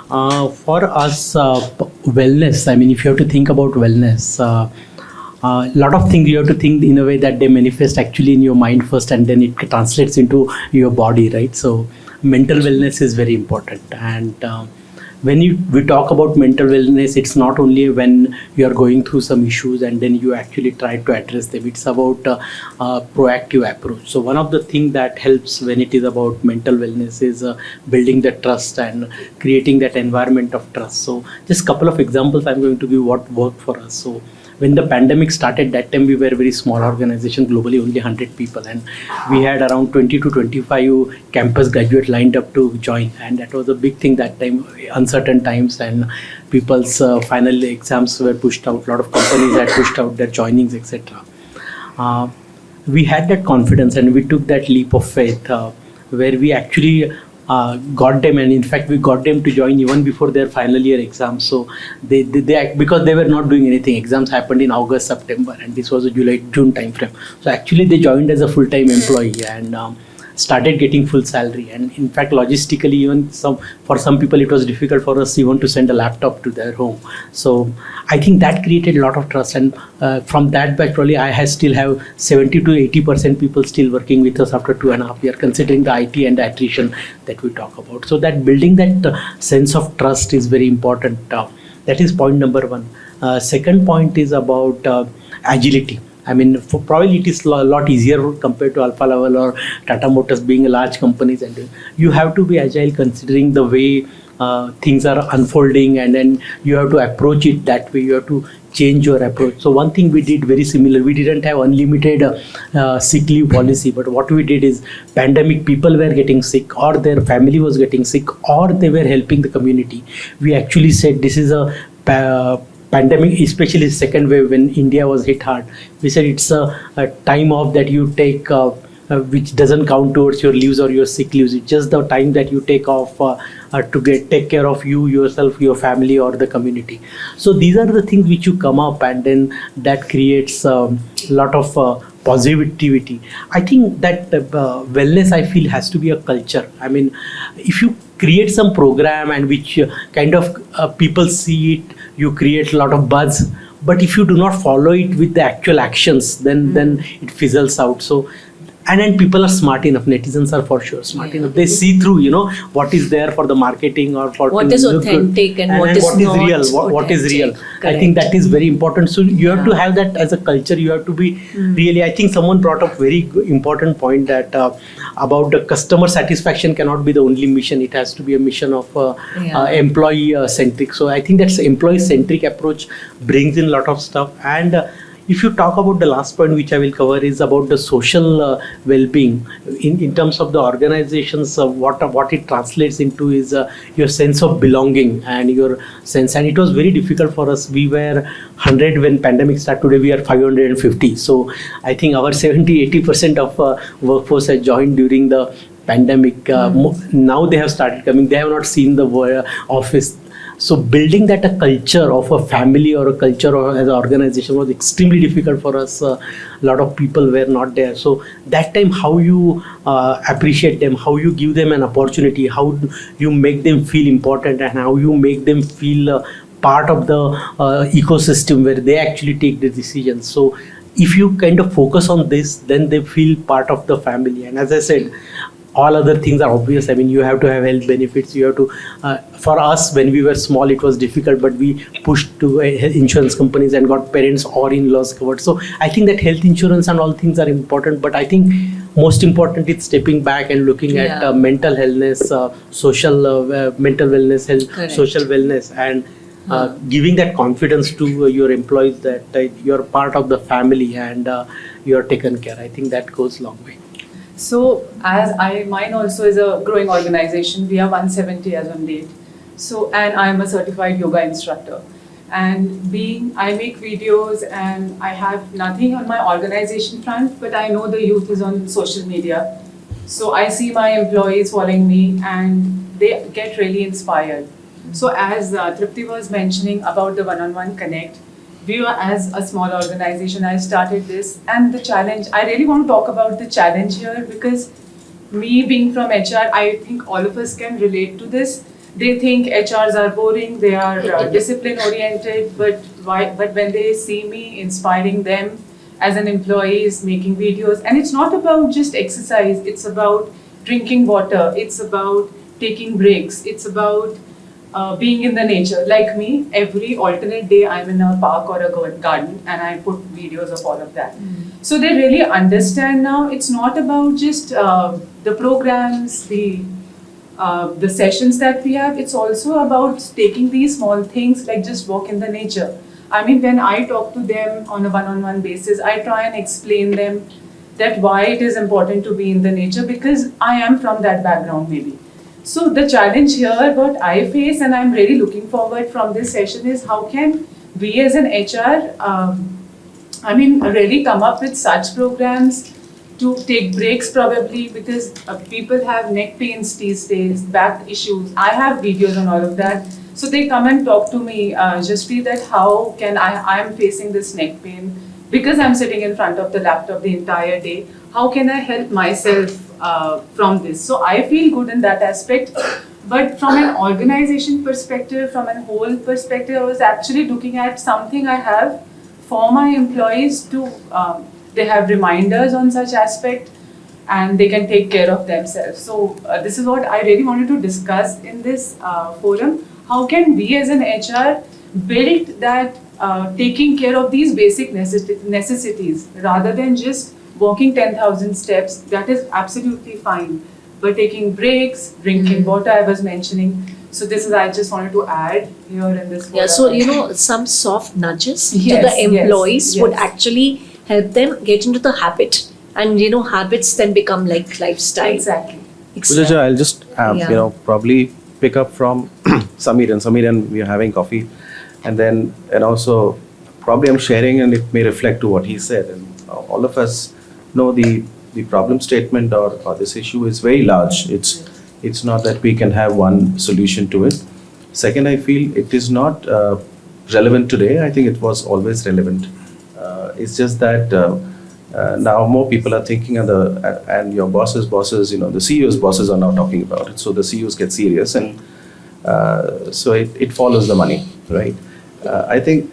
For us, wellness, I mean, if you have to think about wellness, a lot of things you have to think in a way that they manifest actually in your mind first, and then it translates into your body, right? So mental wellness is very important. And when we talk about mental wellness, it's not only when you are going through some issues and then you actually try to address them. It's about proactive approach. So one of the things that helps when it is about mental wellness is building the trust and creating that environment of trust. So just a couple of examples I'm going to give what worked for us. So when the pandemic started, that time we were a very small organization, globally only 100 people, and we had around 20 to 25 campus graduates lined up to join, and that was a big thing that time, uncertain times, and people's final exams were pushed out, a lot of companies had pushed out their joinings, etc. We had that confidence and we took that leap of faith where we actually got them, and in fact we got them to join even before their final year exams. So they because they were not doing anything, exams happened in August, September, and this was a June time frame. So actually they joined as a full-time employee and started getting full salary. And in fact logistically, even for some people it was difficult for us even to send a laptop to their home. So I think that created a lot of trust, and from that batch probably I still have 70 to 80% people still working with us after 2.5 years, considering the IT and the attrition that we talk about. So that building that sense of trust is very important. That is point number one. Second point is about agility. I mean, probably it is a lot easier compared to Alpha Level or Tata Motors being a large companies, and you have to be agile considering the way things are unfolding, and then you have to approach it that way. You have to change your approach. So one thing we did very similar. We didn't have unlimited sick leave policy, but what we did is pandemic people were getting sick or their family was getting sick or they were helping the community. We actually said this is a pandemic, especially second wave when India was hit hard. We said it's a time off that you take which doesn't count towards your leaves or your sick leaves. It's just the time that you take off to take care of you, yourself, your family or the community. So these are the things which you come up, and then that creates a lot of positivity. I think that wellness, I feel, has to be a culture. I mean, if you create some program and which kind of people see it, you create a lot of buzz. But if you do not follow it with the actual actions, then it fizzles out. So, and then people are smart enough. Netizens are for sure smart enough. They see through, what is there for the marketing or for what is authentic and what is not real. What is real? Correct. I think that is very important. So you have to have that as a culture. You have to be really. I think someone brought up very important point that about the customer satisfaction cannot be the only mission. It has to be a mission of employee centric. So I think that's employee centric approach brings in a lot of stuff. And if you talk about the last point which I will cover is about the social well-being in terms of the organizations, what it translates into is your sense of belonging and your sense. And it was very difficult for us. We were 100 when pandemic started. Today we are 550. So I think our 70-80% of workforce has joined during the pandemic. Now they have started coming. They have not seen the office. So building that a culture of a family or a culture or as an organization was extremely difficult for us. A lot of people were not there. So that time, how you appreciate them, how you give them an opportunity, how you make them feel important, and how you make them feel part of the ecosystem where they actually take the decisions. So if you kind of focus on this, then they feel part of the family. And as I said, all other things are obvious. I mean, you have to have health benefits. You have to. For us, when we were small, it was difficult, but we pushed to insurance companies and got parents or in-laws covered. So I think that health insurance and all things are important. But I think most important is stepping back and looking at mental wellness, social mental wellness, Correct. social wellness, and giving that confidence to your employees that you're part of the family and you're taken care. I think that goes a long way. So mine also is a growing organization. We are 170 as on date. So, and I'm a certified yoga instructor. And I make videos and I have nothing on my organization front, but I know the youth is on social media. So I see my employees following me and they get really inspired. So as Tripti was mentioning about the one-on-one connect, we were as a small organization, I started this, and the challenge, I really want to talk about the challenge here because me being from HR, I think all of us can relate to this. They think HRs are boring, they are discipline oriented, but when they see me inspiring them as an employee, making videos, and it's not about just exercise, it's about drinking water, it's about taking breaks, it's about being in the nature. Like me, every alternate day I'm in a park or a garden and I put videos of all of that. So they really understand now it's not about just the programs, the sessions that we have, it's also about taking these small things like just walk in the nature. I mean, when I talk to them on a one-on-one basis, I try and explain them that why it is important to be in the nature because I am from that background maybe. So the challenge here, what I face, and I'm really looking forward from this session is how can we as an HR, really come up with such programs to take breaks probably because people have neck pains these days, back issues. I have videos on all of that. So they come and talk to me, just feel that how can I'm facing this neck pain because I'm sitting in front of the laptop the entire day. How can I help myself from this? So I feel good in that aspect. But from an organization perspective, from a whole perspective, I was actually looking at something I have for my employees to, they have reminders on such aspect and they can take care of themselves. So this is what I really wanted to discuss in this forum. How can we as an HR build that taking care of these basic necessities rather than just walking 10,000 steps, that is absolutely fine. But taking breaks, drinking water, I was mentioning. So this is, I just wanted to add here in this. Yeah, so some soft nudges to Yes, the employees yes. would actually help them get into the habit. And habits then become like lifestyle. Exactly. Pooja, I'll just probably pick up from Samir and we are having coffee. And also probably I'm sharing and it may reflect to what he said. And all of us know the problem statement or this issue is very large. It's not that we can have one solution to it. Second, I feel it is not relevant today. I think it was always relevant. It's just that now more people are thinking and your bosses, the CEO's bosses are now talking about it. So the CEOs get serious and so it follows the money, right? I think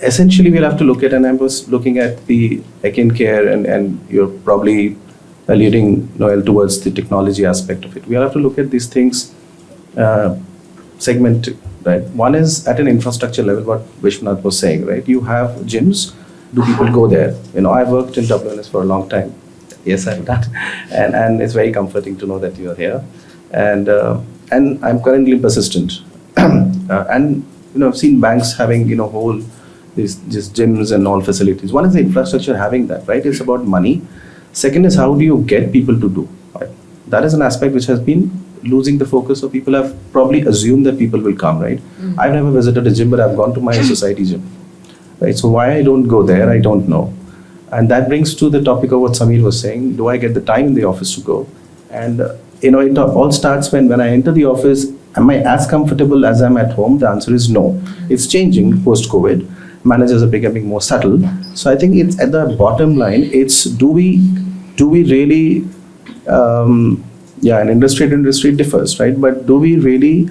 essentially we'll have to look at, and I was looking at the Akin Care and you're probably alluding, Noel, towards the technology aspect of it. We'll have to look at these things segmented, right? One is at an infrastructure level, what Vishwanath was saying, right? You have gyms, do people go there? I've worked in WNS for a long time. Yes, I've done. And it's very comforting to know that you're here. And I'm currently persistent. And I've seen banks having whole these gyms and all facilities. One is the infrastructure having that, right? It's about money. Second is how do you get people to do, right? That is an aspect which has been losing the focus. So people have probably assumed that people will come, right? I've never visited a gym, but I've gone to my society gym, right? So why I don't go there, I don't know. And that brings to the topic of what Samir was saying. Do I get the time in the office to go? And it all starts when I enter the office. Am I as comfortable as I'm at home? The answer is no. It's changing post-COVID. Managers are becoming more subtle. So I think it's at the bottom line, it's do we really, and industry to industry differs, right? But do we really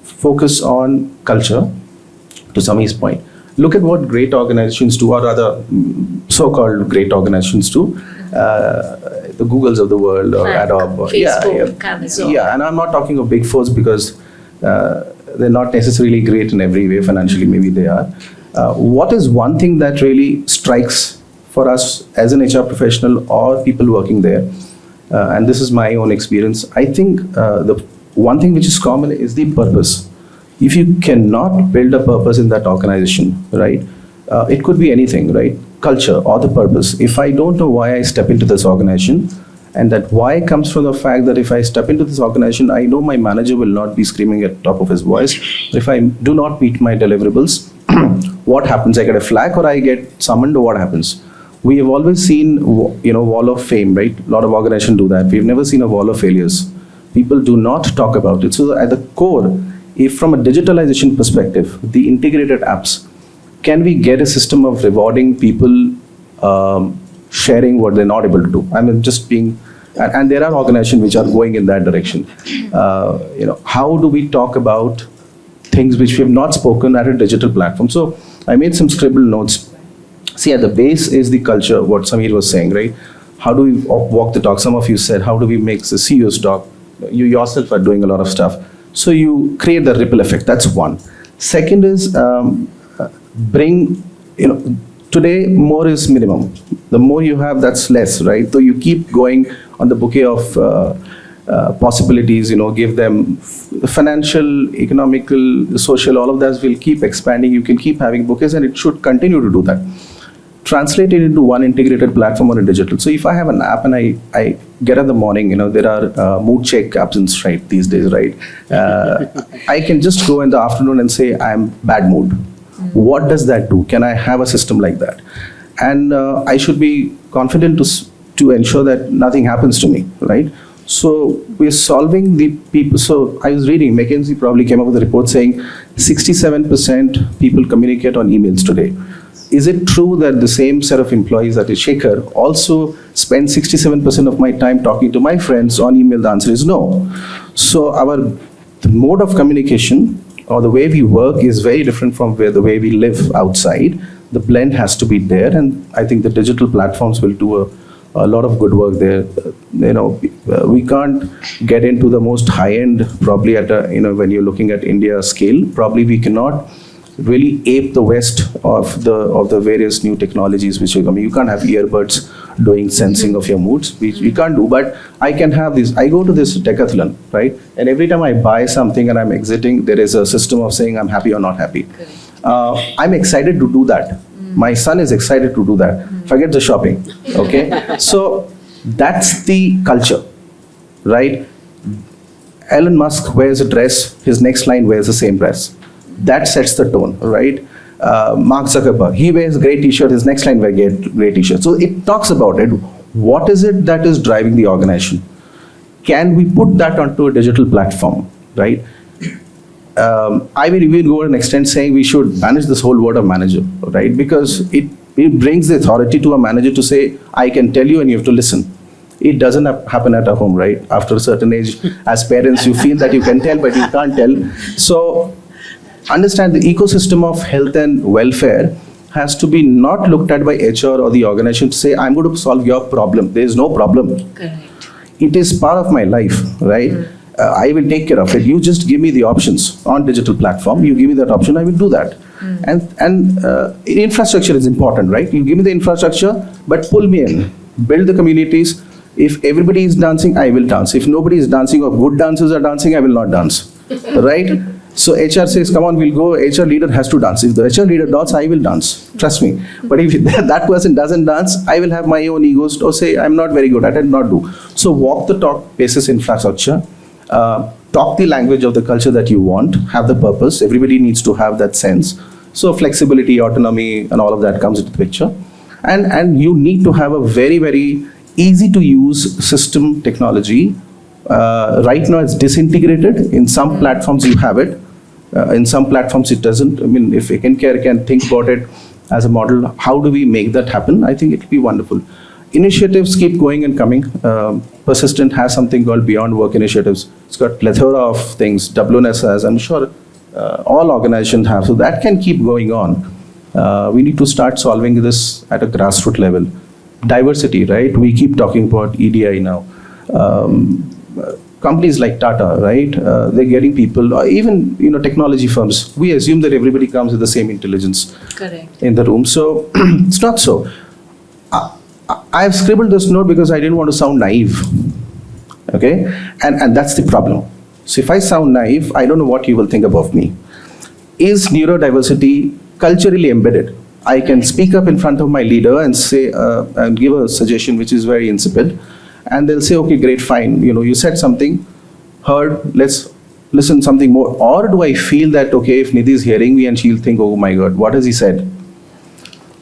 focus on culture, to Sami's point? Look at what great organizations do, or rather so-called great organizations do. The Googles of the world, or Adobe, or, Facebook, Amazon. Yeah, and I'm not talking of big fours because they're not necessarily great in every way. Financially, maybe they are. What is one thing that really strikes for us as an HR professional or people working there? And this is my own experience. I think the one thing which is common is the purpose. If you cannot build a purpose in that organization, right? It could be anything, right? Culture or the purpose. If I don't know why I step into this organization, and that why comes from the fact that if I step into this organization, I know my manager will not be screaming at top of his voice. If I do not meet my deliverables, what happens? I get a flag or I get summoned, or what happens? We have always seen, wall of fame, right? A lot of organizations do that. We've never seen a wall of failures. People do not talk about it. So at the core, if from a digitalization perspective, the integrated apps, can we get a system of rewarding people sharing what they're not able to do? I mean, just being, and there are organizations which are going in that direction. How do we talk about things which we have not spoken at a digital platform? So I made some scribbled notes. See, at the base is the culture, what Samir was saying, right? How do we walk the talk? Some of you said, how do we make the CEOs talk? You yourself are doing a lot of stuff. So you create the ripple effect. That's one. Second is today more is minimum. The more you have, that's less, right? So you keep going on the bouquet of possibilities, give them financial, economical, social, all of that will keep expanding. You can keep having bouquets, and it should continue to do that. Translate it into one integrated platform on a digital. So if I have an app and I get in the morning, there are mood check apps right these days, right? I can just go in the afternoon and say, I'm bad mood. What does that do? Can I have a system like that? And I should be confident to ensure that nothing happens to me, right? So we're solving the people. So I was reading, McKinsey probably came up with a report saying 67% people communicate on emails today. Is it true that the same set of employees at a Shaker also spend 67% of my time talking to my friends on email? The answer is no. So the mode of communication or the way we work is very different from the way we live outside. The blend has to be there, and I think the digital platforms will do a lot of good work there. We can't get into the most high end probably at when you're looking at India scale. Probably we cannot really ape the West of the various new technologies which are coming. You can't have earbuds doing sensing of your moods. We can't do, but I can have this. I go to this decathlon, right? And every time I buy something and I'm exiting, there is a system of saying I'm happy or not happy. I'm excited to do that. My son is excited to do that. Forget the shopping, okay? So that's the culture, right? Elon Musk wears a dress, his next line wears the same dress. That sets the tone, right? Mark Zuckerberg, he wears a great t-shirt, his next line wears a great t-shirt. So it talks about it. What is it that is driving the organization? Can we put that onto a digital platform, right? I will even go to an extent saying we should banish this whole word of manager, right? Because it brings the authority to a manager to say, I can tell you and you have to listen. It doesn't happen at a home, right? After a certain age, as parents, you feel that you can tell, but you can't tell. So understand the ecosystem of health and welfare has to be not looked at by HR or the organization to say, I'm going to solve your problem. There is no problem. Correct. It is part of my life, right? I will take care of it. You just give me the options on digital platform. You give me that option, I will do that. And infrastructure is important, right? You give me the infrastructure, but pull me in. Build the communities. If everybody is dancing, I will dance. If nobody is dancing or good dancers are dancing, I will not dance, right? So HR says, come on, we'll go. HR leader has to dance. If the HR leader dances, I will dance. Trust me. But if that person doesn't dance, I will have my own egos or say, I'm not very good at it, not do. So walk the talk basis infrastructure. Talk the language of the culture that you want. Have the purpose. Everybody needs to have that sense. So flexibility, autonomy, and all of that comes into the picture. And you need to have a very, very easy to use system technology Right now, it's disintegrated. In some platforms, you have it. In some platforms, it doesn't. I mean, if Care can think about it as a model, how do we make that happen? I think it will be wonderful. Initiatives keep going and coming. Persistent has something called Beyond Work Initiatives. It's got plethora of things. WNS has, I'm sure all organizations have. So that can keep going on. We need to start solving this at a grassroots level. Diversity, right? We keep talking about EDI now. Companies like Tata, right? They're getting people, or even technology firms. We assume that everybody comes with the same intelligence in the room. So it's not so. I've scribbled this note because I didn't want to sound naive. Okay, and that's the problem. So if I sound naive, I don't know what you will think about me. Is neurodiversity culturally embedded? I can speak up in front of my leader and say and give a suggestion which is very insipid. And they'll say, okay, great, fine. You said something, heard, let's listen something more. Or do I feel that, okay, if Nidhi is hearing me and she'll think, oh my God, what has he said?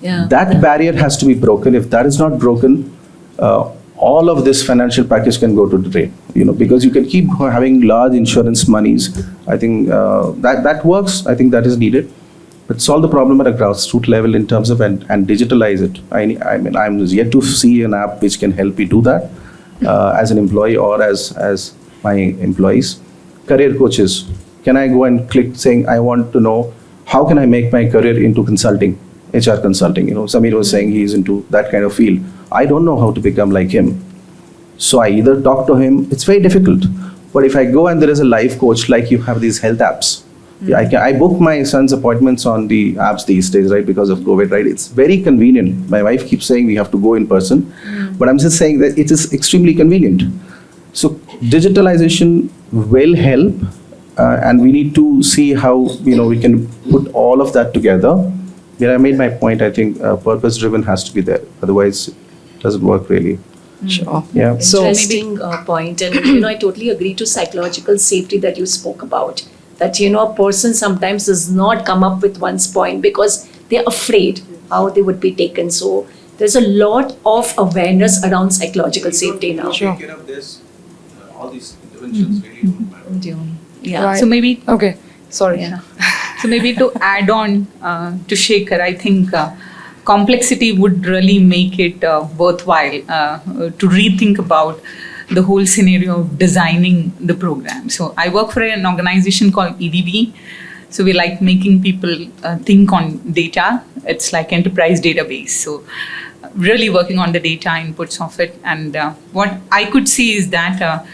Yeah. That barrier has to be broken. If that is not broken, all of this financial package can go to the drain. Because you can keep having large insurance monies. I think that works. I think that is needed. But solve the problem at a grassroots level in terms of and digitalize it. I mean, I'm yet to see an app which can help me do that. As an employee or as my employees. Career coaches, can I go and click saying I want to know how can I make my career into consulting, HR consulting. Samir was saying he's into that kind of field. I don't know how to become like him. So I either talk to him, it's very difficult. But if I go and there is a life coach, like you have these health apps, I book my son's appointments on the apps these days, right, because of COVID, right? It's very convenient. My wife keeps saying we have to go in person, but I'm just saying that it is extremely convenient. So digitalization will help, and we need to see how we can put all of that together. I made my point. I think purpose-driven has to be there. Otherwise, it doesn't work really. Sure. Yeah. Interesting point, and I totally agree to psychological safety that you spoke about. That a person sometimes does not come up with one's point because they're afraid how they would be taken. So there's a lot of awareness around psychological safety now. Take care of this. All these interventions really don't matter. Yeah. Right. So maybe Okay. Sorry. Yeah. So maybe to add on to Shekhar, I think complexity would really make it worthwhile to rethink about the whole scenario of designing the program. So I work for an organization called EDB. So we like making people think on data. It's like enterprise database. So really working on the data inputs of it. And what I could see is that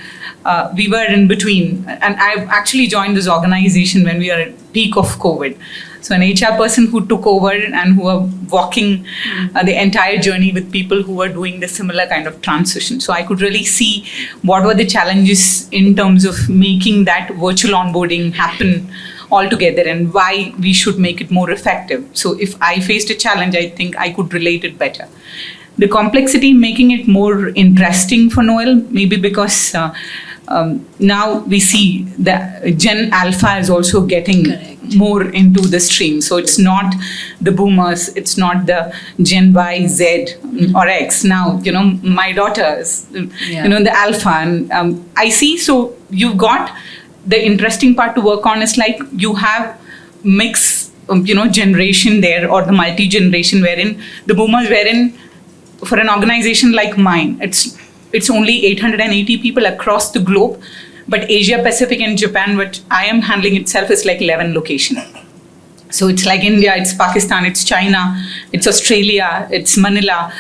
we were in between. And I've actually joined this organization when we were at peak of COVID. So an HR person who took over and who are walking the entire journey with people who are doing the similar kind of transition. So I could really see what were the challenges in terms of making that virtual onboarding happen altogether and why we should make it more effective. So if I faced a challenge, I think I could relate it better. The complexity making it more interesting for Noel, maybe because now we see that Gen Alpha is also getting more into the stream. So it's not the boomers, it's not the Gen Y, Z or X. Now, my daughters, the Alpha. And I see, so you've got the interesting part to work on is like you have mix, generation there or the multi-generation wherein the boomers wherein for an organization like mine, it's only 880 people across the globe, but Asia Pacific and Japan, which I am handling itself, is like 11 locations. So it's like India, it's Pakistan, it's China, it's Australia, it's Manila,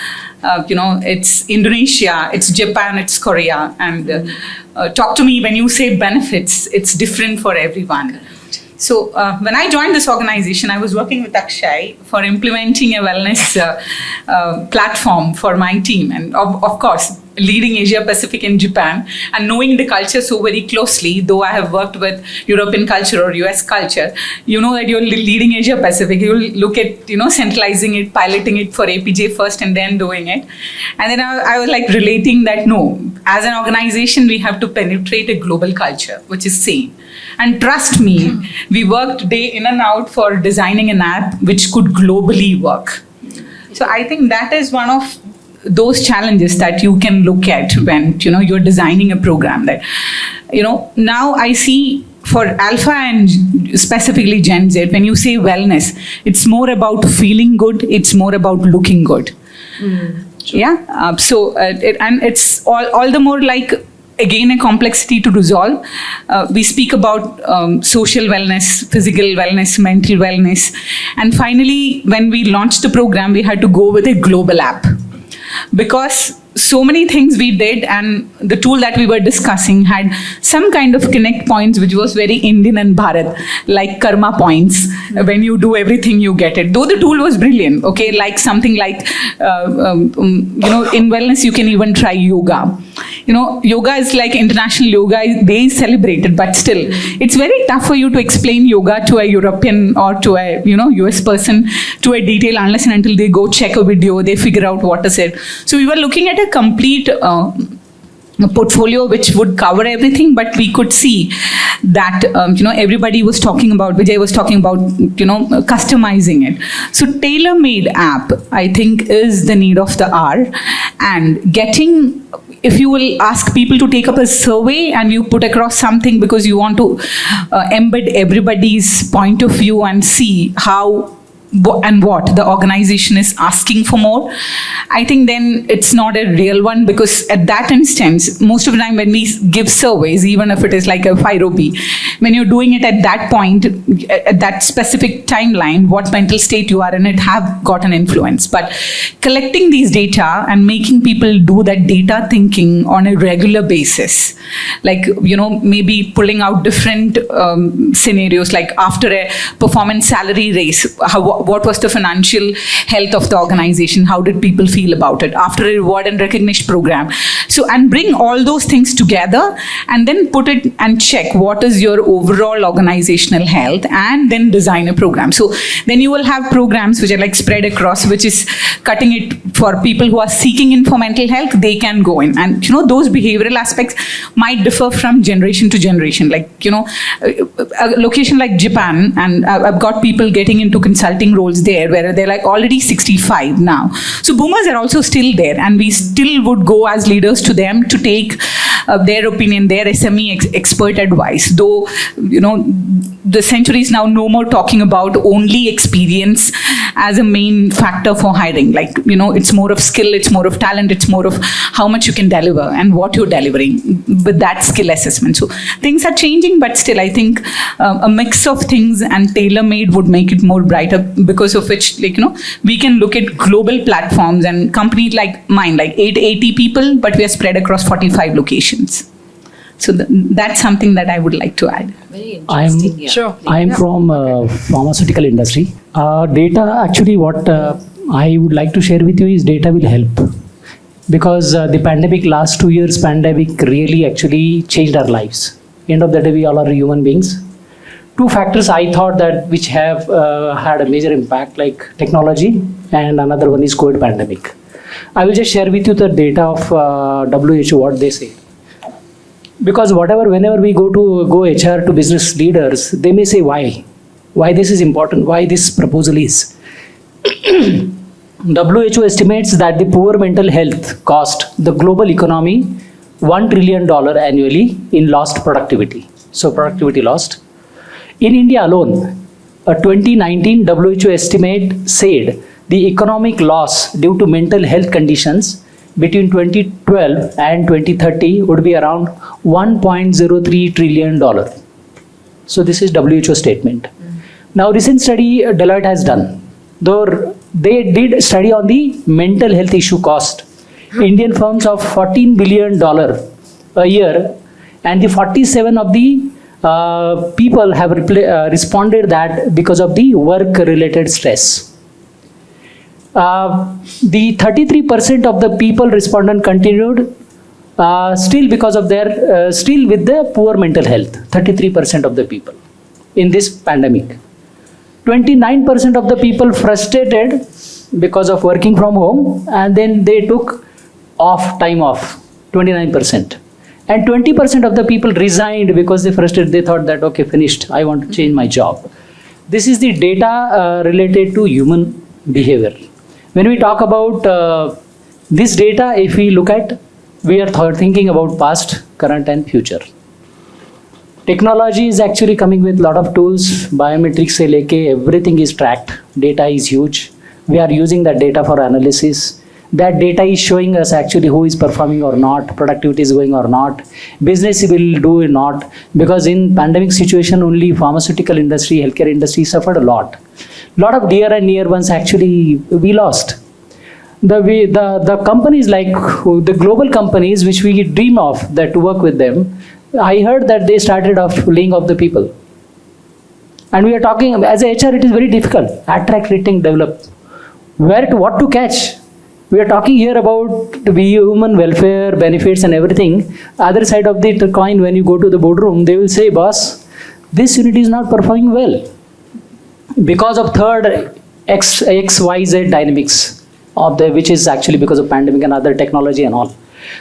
it's Indonesia, it's Japan, it's Korea. And talk to me when you say benefits, it's different for everyone. So when I joined this organization, I was working with Akshay for implementing a wellness platform for my team. And of course, leading Asia Pacific and Japan and knowing the culture so very closely, though I have worked with European culture or US culture, that you're leading Asia Pacific, you'll look at, centralizing it, piloting it for APJ first and then doing it. And then I was like relating that, no, as an organization, we have to penetrate a global culture, which is same. And trust me, we worked day in and out for designing an app which could globally work. So I think that is one of those challenges that you can look at when you're designing a program. That now I see for Alpha and specifically Gen Z, when you say wellness, it's more about feeling good, it's more about looking good. Yeah. And it's all the more like, again, a complexity to resolve. We speak about social wellness, physical wellness, mental wellness. And finally, when we launched the program, we had to go with a global app. Because so many things we did, and the tool that we were discussing had some kind of connect points which was very Indian and Bharat, like karma points. When you do everything, you get it. Though the tool was brilliant, okay, like something like, in wellness, you can even try yoga. Yoga is like International Yoga Day is celebrated, but still, it's very tough for you to explain yoga to a European or to a, US person to a detail unless and until they go check a video, they figure out what is it. So we were looking at a complete portfolio which would cover everything, but we could see that everybody was talking about, Vijay was talking about customizing it. So tailor-made app, I think, is the need of the hour. And getting, if you will ask people to take up a survey and you put across something because you want to embed everybody's point of view and see how and what the organization is asking for more, I think then it's not a real one, because at that instance, most of the time when we give surveys, even if it is like a FIROB, when you're doing it at that point, at that specific timeline, what mental state you are in, it have got an influence. But collecting these data and making people do that data thinking on a regular basis, like, maybe pulling out different scenarios, like after a performance salary raise, what was the financial health of the organization? How did people feel about it? After a reward and recognition program. So, and bring all those things together and then put it and check what is your overall organizational health, and then design a program. So then you will have programs which are like spread across, which is cutting it for people who are seeking in for mental health, they can go in. And, those behavioral aspects might differ from generation to generation. Like, a location like Japan, and I've got people getting into consulting roles there where they're like already 65 now. So boomers are also still there, and we still would go as leaders to them to take their opinion, their SME expert advice. Though, the century is now no more talking about only experience as a main factor for hiring. Like, it's more of skill, it's more of talent, it's more of how much you can deliver and what you're delivering with that skill assessment. So things are changing, but still I think a mix of things and tailor-made would make it more brighter, because of which, we can look at global platforms and companies like mine, like 880 people, but we are spread across 45 locations. So that's something that I would like to add. Very interesting. I'm from pharmaceutical industry. Data, actually, what I would like to share with you is data will help, because the pandemic, last 2 years pandemic really actually changed our lives. End of the day, we all are human beings. Two factors I thought that which have had a major impact, like technology, and another one is COVID pandemic. I will just share with you the data of WHO, what they say. Because whenever we go HR to business leaders, they may say why this is important, why this proposal is. WHO estimates that the poor mental health cost the global economy $1 trillion annually in lost productivity. So productivity lost. In India alone, a 2019 WHO estimate said the economic loss due to mental health conditions between 2012 and 2030 would be around $1.03 trillion. So this is WHO statement. Now recent study Deloitte has done, though they did study on the mental health issue cost. Indian firms of $14 billion a year, and the 47 of the people have responded that because of the work related stress. The 33% of the people respondent continued still because of their still with the poor mental health. 33% of the people in this pandemic. 29% of the people frustrated because of working from home, and then they took time off. 29%. And 20% of the people resigned because they frustrated. They thought that, okay, finished, I want to change my job. This is the data related to human behavior. When we talk about This data, if we look at, we are thinking about past, current and future. Technology is actually coming with a lot of tools, biometrics se leke, everything is tracked, data is huge. We are using that data for analysis. That data is showing us actually who is performing or not, productivity is going or not, business will do or not, because in pandemic situation only pharmaceutical industry, healthcare industry suffered a lot. Lot of dear and near ones actually we lost. The companies like the global companies which we dream of that to work with them, I heard that they started off laying off the people. And we are talking, as a HR it is very difficult, attract, retain, develop. What to catch? We are talking here about human welfare, benefits and everything. Other side of the coin, when you go to the boardroom, they will say, boss, this unit is not performing well. Because of third XYZ dynamics, which is actually because of pandemic and other technology and all.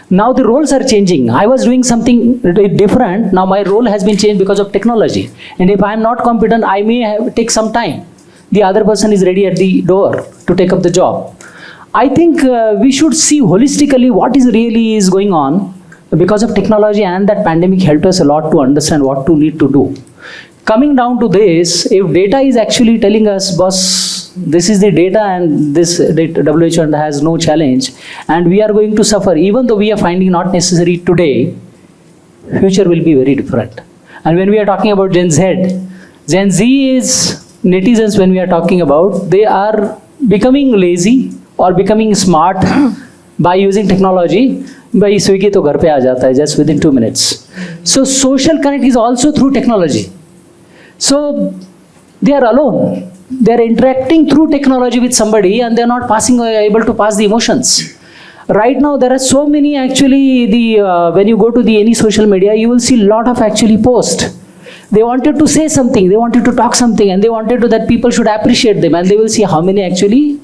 Now the roles are changing. I was doing something different. Now my role has been changed because of technology. And if I am not competent, I may take some time. The other person is ready at the door to take up the job. I think we should see holistically what is really is going on, because of technology, and that pandemic helped us a lot to understand what to need to do. Coming down to this, if data is actually telling us, boss, this is the data and this WHO has no challenge and we are going to suffer, even though we are finding not necessary today, future will be very different. And when we are talking about Gen Z is netizens. When we are talking about, they are becoming lazy or becoming smart by using technology. By Swiggy to ghar pe aa jata hai just within 2 minutes. So social connect is also through technology. So they are alone. They are interacting through technology with somebody and they are not able to pass the emotions. Right now there are so many actually, when you go to any social media, you will see a lot of actually posts. They wanted to say something, they wanted to talk something, and they wanted that people should appreciate them, and they will see how many actually,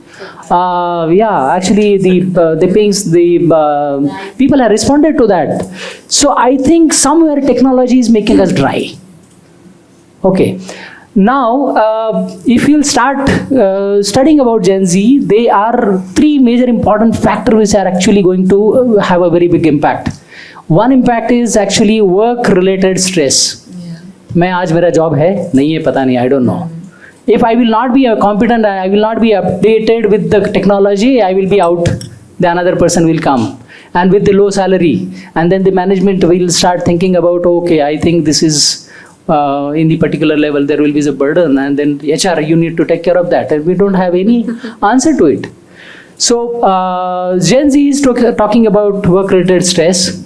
people have responded to that. So I think somewhere technology is making us dry. Okay. Now, if you'll start studying about Gen Z, there are 3 major important factors which are actually going to have a very big impact. One impact is actually work-related stress. मैं आज मेरा job है नहीं है पता नहीं, I don't know. If I will not be competent, I will not be updated with the technology, I will be out. The another person will come, and with the low salary, and then the management will start thinking about, okay, I think this is in the particular level there will be a burden, and then HR, you need to take care of that, and we don't have any answer to it. So Gen Z is talking about work-related stress.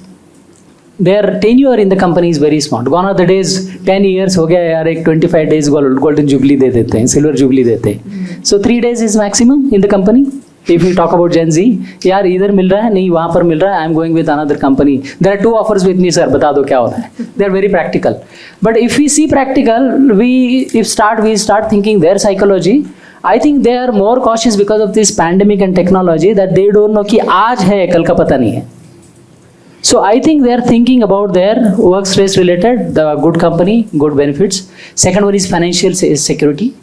Their tenure in the company is very small. Gone are the days, 10 years हो गया यार, एक 25 days golden jubilee दे देते हैं, silver jubilee देते हैं. So 3 days is maximum in the company. If we talk about Gen Z, यार इधर मिल रहा है नहीं वहाँ पर मिल रहा है, I am going with another company. There are 2 offers with me, sir. बता दो क्या हो रहा है. They are very practical. But if we see practical, we start thinking their psychology. I think they are more cautious because of this pandemic and technology, that they don't know कि आज है कल का पता नहीं है. So I think they are thinking about their work stress related, the good company, good benefits. Second one is financial security.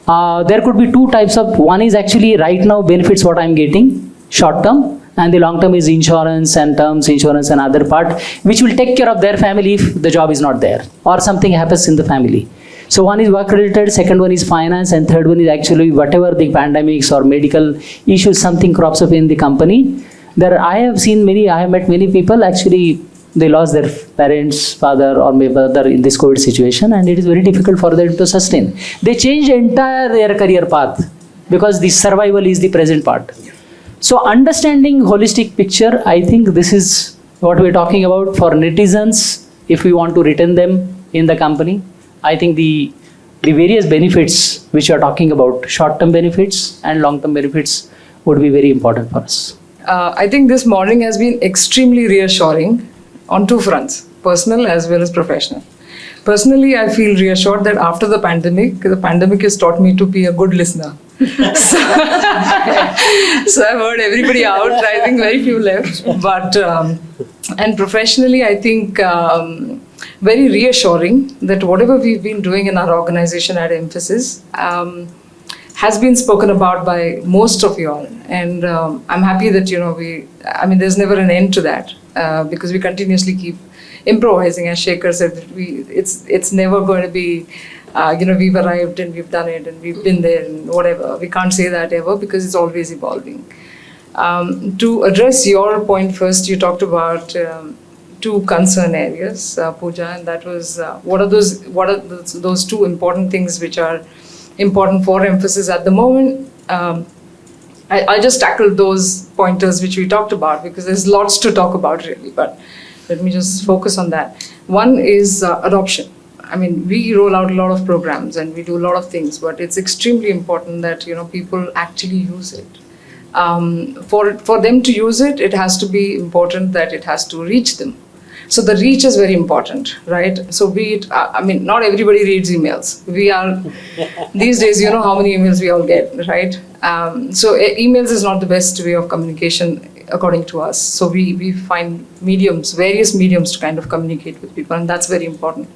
There could be 2 types of, one is actually right now benefits what I am getting, short term, and the long term is insurance and terms insurance and other part, which will take care of their family if the job is not there or something happens in the family. So one is work related, second one is finance, and third one is actually whatever the pandemics or medical issues, something crops up in the company. I have met many people actually, they lost their parents, father or mother in this COVID situation, and it is very difficult for them to sustain. They change entire their career path because the survival is the present part. So understanding holistic picture, I think this is what we're talking about for netizens. If we want to retain them in the company, I think the various benefits which you are talking about, short-term benefits and long-term benefits, would be very important for us. I think this morning has been extremely reassuring on 2 fronts, personal as well as professional. Personally, I feel reassured that after the pandemic has taught me to be a good listener. So I've heard everybody out. I think very few left. But and professionally, I think very reassuring that whatever we've been doing in our organization at Emphasis has been spoken about by most of you all, and I'm happy that there's never an end to that because we continuously keep improvising. As Shekhar said, it's never going to be we've arrived and we've done it and we've been there and whatever. We can't say that ever because it's always evolving. To address your point first, you talked about two concern areas, Pooja, and that was what are those two important things which are important for emphasis at the moment. I'll just tackle those pointers which we talked about because there's lots to talk about really, but let me just focus on that. One is adoption. I mean, we roll out a lot of programs and we do a lot of things, but it's extremely important that people actually use it. For them to use it, it has to be important that it has to reach them. So the reach is very important, right? So be it, not everybody reads emails. We are, these days, how many emails we all get, right? So emails is not the best way of communication according to us. So we find various mediums to kind of communicate with people, and that's very important.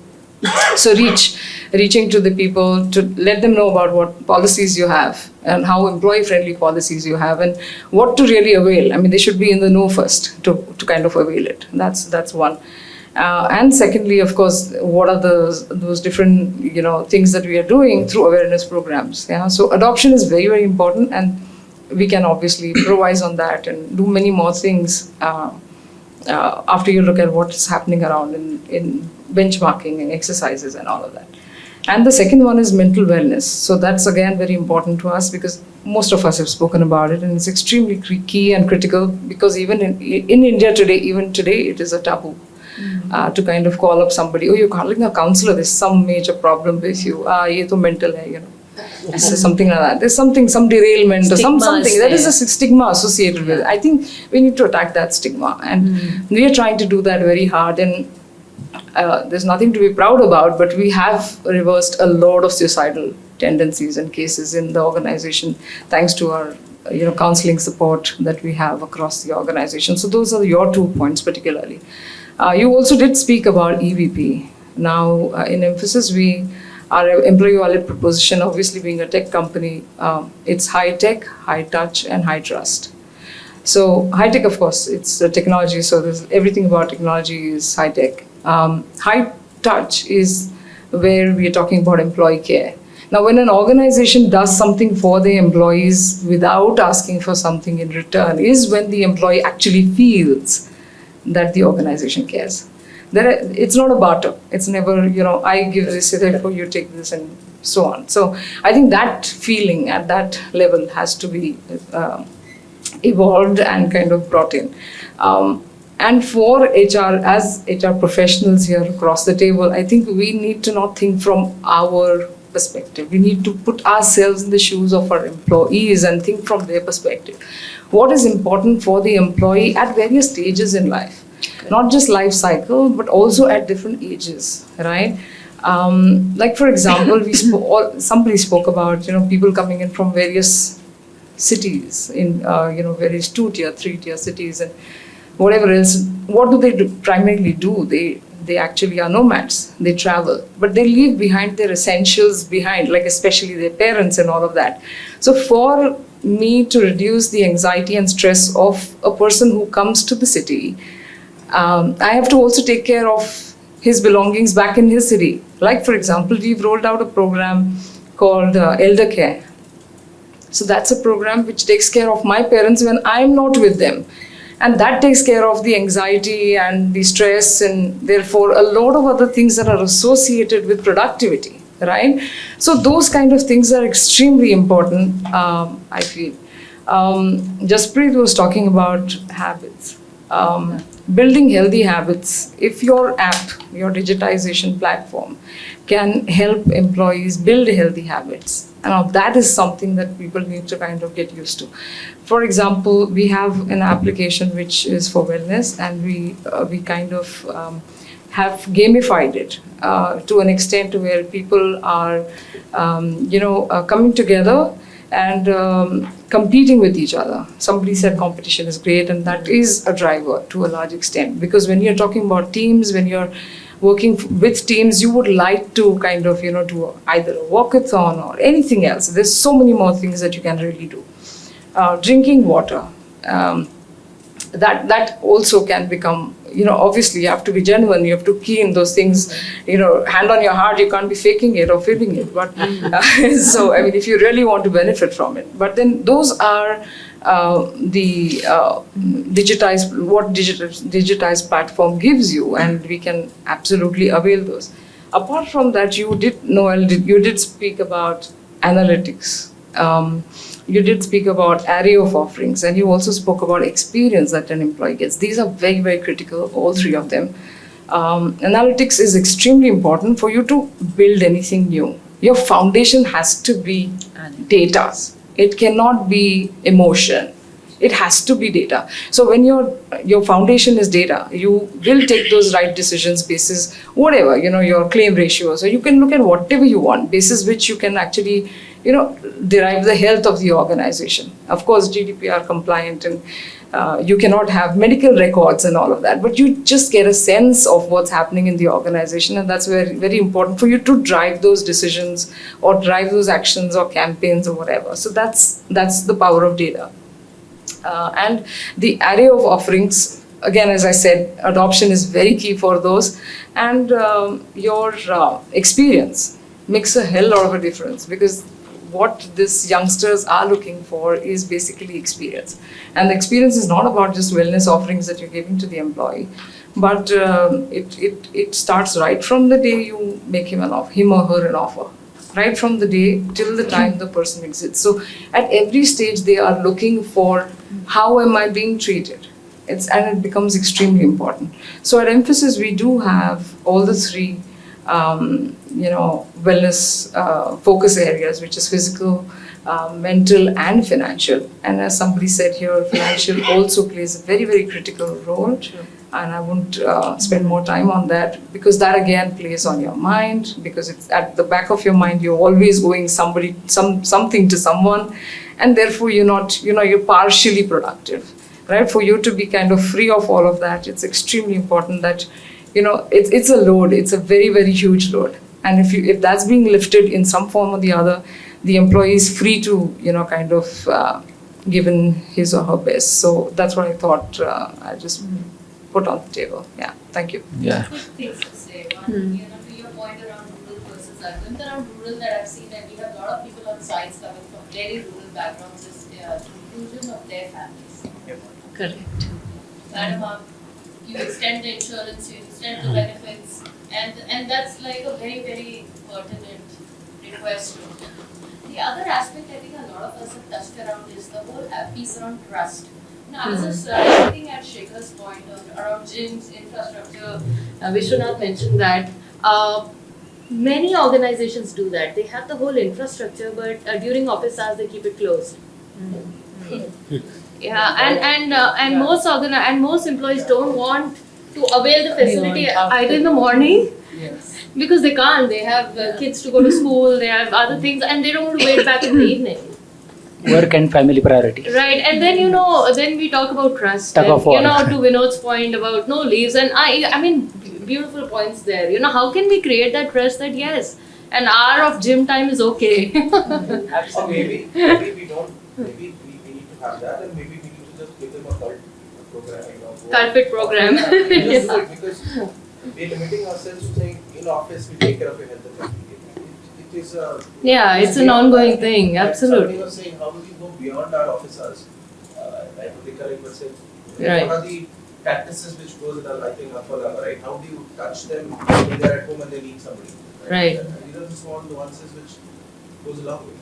So reaching to the people to let them know about what policies you have and how employee-friendly policies you have and what to really avail. I mean, they should be in the know first to kind of avail it. That's one. And secondly, of course, what are those different things that we are doing through awareness programs? Yeah. So adoption is very, very important, and we can obviously improvise on that and do many more things after you look at what's happening around in benchmarking and exercises and all of that. And the second one is mental wellness. So that's again very important to us because most of us have spoken about it, and it's extremely key and critical because even in India today, it is a taboo to kind of call up somebody. Oh, you're calling a counselor, there's some major problem with you. Ye to mental hai, So something like that. There's some derailment Stigma or something. There is a stigma associated with it. I think we need to attack that stigma, and we are trying to do that very hard. And there's nothing to be proud about, but we have reversed a lot of suicidal tendencies and cases in the organization thanks to our counseling support that we have across the organization. So those are your 2 points particularly. You also did speak about EVP. Now in Emphasis, our employee wallet proposition, obviously being a tech company, it's high tech, high touch, and high trust. So high tech, of course, it's technology. So everything about technology is high tech. High touch is where we are talking about employee care. Now, when an organization does something for the employees without asking for something in return is when the employee actually feels that the organization cares. It's not a barter. It's never, I give this, therefore you take this, and so on. So I think that feeling at that level has to be evolved and kind of brought in. And for HR, as HR professionals here across the table, I think we need to not think from our perspective. We need to put ourselves in the shoes of our employees and think from their perspective. What is important for the employee at various stages in life? Not just life cycle, but also at different ages, right? Like for example, somebody spoke about people coming in from various cities in various 2-tier, 3-tier cities and whatever else. What do they primarily do? They actually are nomads. They travel, but they leave behind their essentials behind, like especially their parents and all of that. So for me to reduce the anxiety and stress of a person who comes to the city, I have to also take care of his belongings back in his city. Like for example, we've rolled out a program called Elder Care. So that's a program which takes care of my parents when I'm not with them. And that takes care of the anxiety and the stress and therefore a lot of other things that are associated with productivity, right? So those kind of things are extremely important, I feel. Jaspreet was talking about habits. Building healthy habits. If your app, your digitization platform can help employees build healthy habits, and that is something that people need to kind of get used to. For example, we have an application which is for wellness, and we kind of have gamified it to an extent where people are, coming together and competing with each other. Somebody said competition is great, and that is a driver to a large extent, because when you're talking about teams, when you're working with teams, you would like to kind of, do either a walkathon or anything else. There's so many more things that you can really do. Drinking water. That also can become, obviously you have to be genuine, you have to key in those things, hand on your heart, you can't be faking it or feeling it. But so, I mean, if you really want to benefit from it. But then those are the digitized platform gives you, and we can absolutely avail those. Apart from that, you did speak about analytics. You did speak about array of offerings, and you also spoke about experience that an employee gets. These are very, very critical, all three of them. Analytics is extremely important for you to build anything new. Your foundation has to be data. It cannot be emotion. It has to be data. So when your foundation is data, you will take those right decisions basis whatever, your claim ratios, or you can look at whatever you want, basis which you can actually, derive the health of the organization. Of course, GDPR compliant, and you cannot have medical records and all of that, but you just get a sense of what's happening in the organization, and that's very, very important for you to drive those decisions or drive those actions or campaigns or whatever. So that's the power of data. And the array of offerings, again, as I said, adoption is very key for those, and your experience makes a hell lot of a difference, because what these youngsters are looking for is basically experience. And the experience is not about just wellness offerings that you're giving to the employee, but it starts right from the day you make him or her an offer, right from the day till the time the person exits. So at every stage they are looking for, how am I being treated? And it becomes extremely important. So at Emphasis, we do have all the three wellness focus areas, which is physical, mental, and financial. And as somebody said here, financial also plays a very, very critical role. And I won't spend more time on that, because that again plays on your mind, because it's at the back of your mind. You're always owing something to someone, and therefore you're partially productive, right? For you to be kind of free of all of that, it's extremely important that it's a load. It's a very, very huge load. And if that's being lifted in some form or the other, the employee is free to, given his or her best. So that's what I thought I just put on the table. Yeah, thank you. Yeah. Quick things to say. One, to your point around rural versus urban, around rural that I've seen that we have a lot of people on sites coming from very rural backgrounds is inclusion of their families. Correct. Madam, you extend the insurance, you extend the benefits, and that's like a very, very pertinent request. The other aspect I think a lot of us have touched around is the whole piece around trust. I was just looking at Shekhar's point around gyms, infrastructure. Vishwanath mentioned that many organizations do that. They have the whole infrastructure, but during office hours they keep it closed. Yeah, and most employees don't want to avail the facility either in the morning, because they can't. They have kids to go to school. They have other things, and they don't want to wait back in the evening. Work and family priority. Right, and then then we talk about trust. Tug of war. To Vinod's point about no leaves, and I mean, beautiful points there. How can we create that trust that yes, an hour of gym time is okay. Maybe we don't. Maybe we need to have that, and maybe we need to just give them a cult program. Carpet program. Just do it, because we're limiting ourselves to saying in office we take care of your health and family. It is a it's an ongoing thing. Absolutely. Somebody was saying, how do we go beyond our office hours? Right, recollect but say, Right. what are the practices which goes in our life in Apollo, right? How do you touch them when they're at home and they need somebody? Right. And these are the small nuances which goes a long way.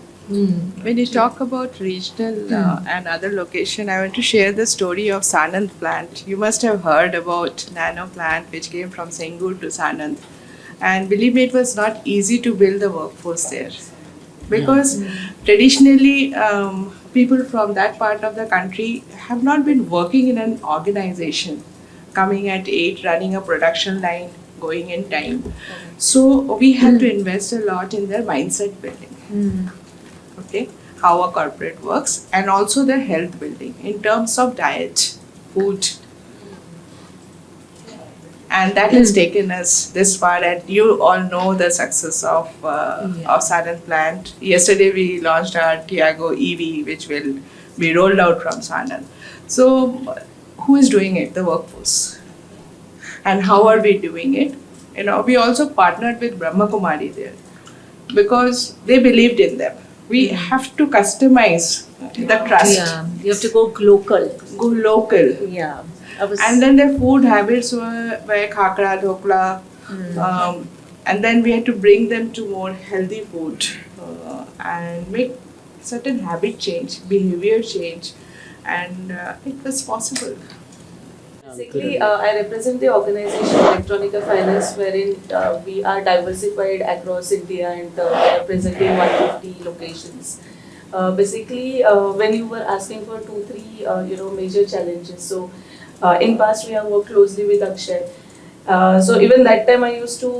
When you talk about regional and other location, I want to share the story of Sanand plant. You must have heard about nano plant which came from Sengur to Sanand. And believe me, it was not easy to build the workforce there. Because traditionally, people from that part of the country have not been working in an organization, coming at 8, running a production line, going in time. So we had to invest a lot in their mindset building. Okay, how a corporate works, and also their health building in terms of diet, food, and that has taken us this far. And you all know the success of Sanand plant. Yesterday we launched our Tiago EV, which will be rolled out from Sanand. So who is doing it? The workforce. And how are we doing it? We also partnered with Brahma Kumari there because they believed in them. We have to customize the trust. Yeah, you have to go local. Go local. Yeah. And then their food habits were khakra, dhokla. And then we had to bring them to more healthy food and make certain habit change, behavior change. And it was possible. Basically, I represent the organization Electronica Finance, wherein we are diversified across India and we are present in 150 locations. Basically, when you were asking for 2-3 major challenges, so in past we have worked closely with Akshay. So even that time I used to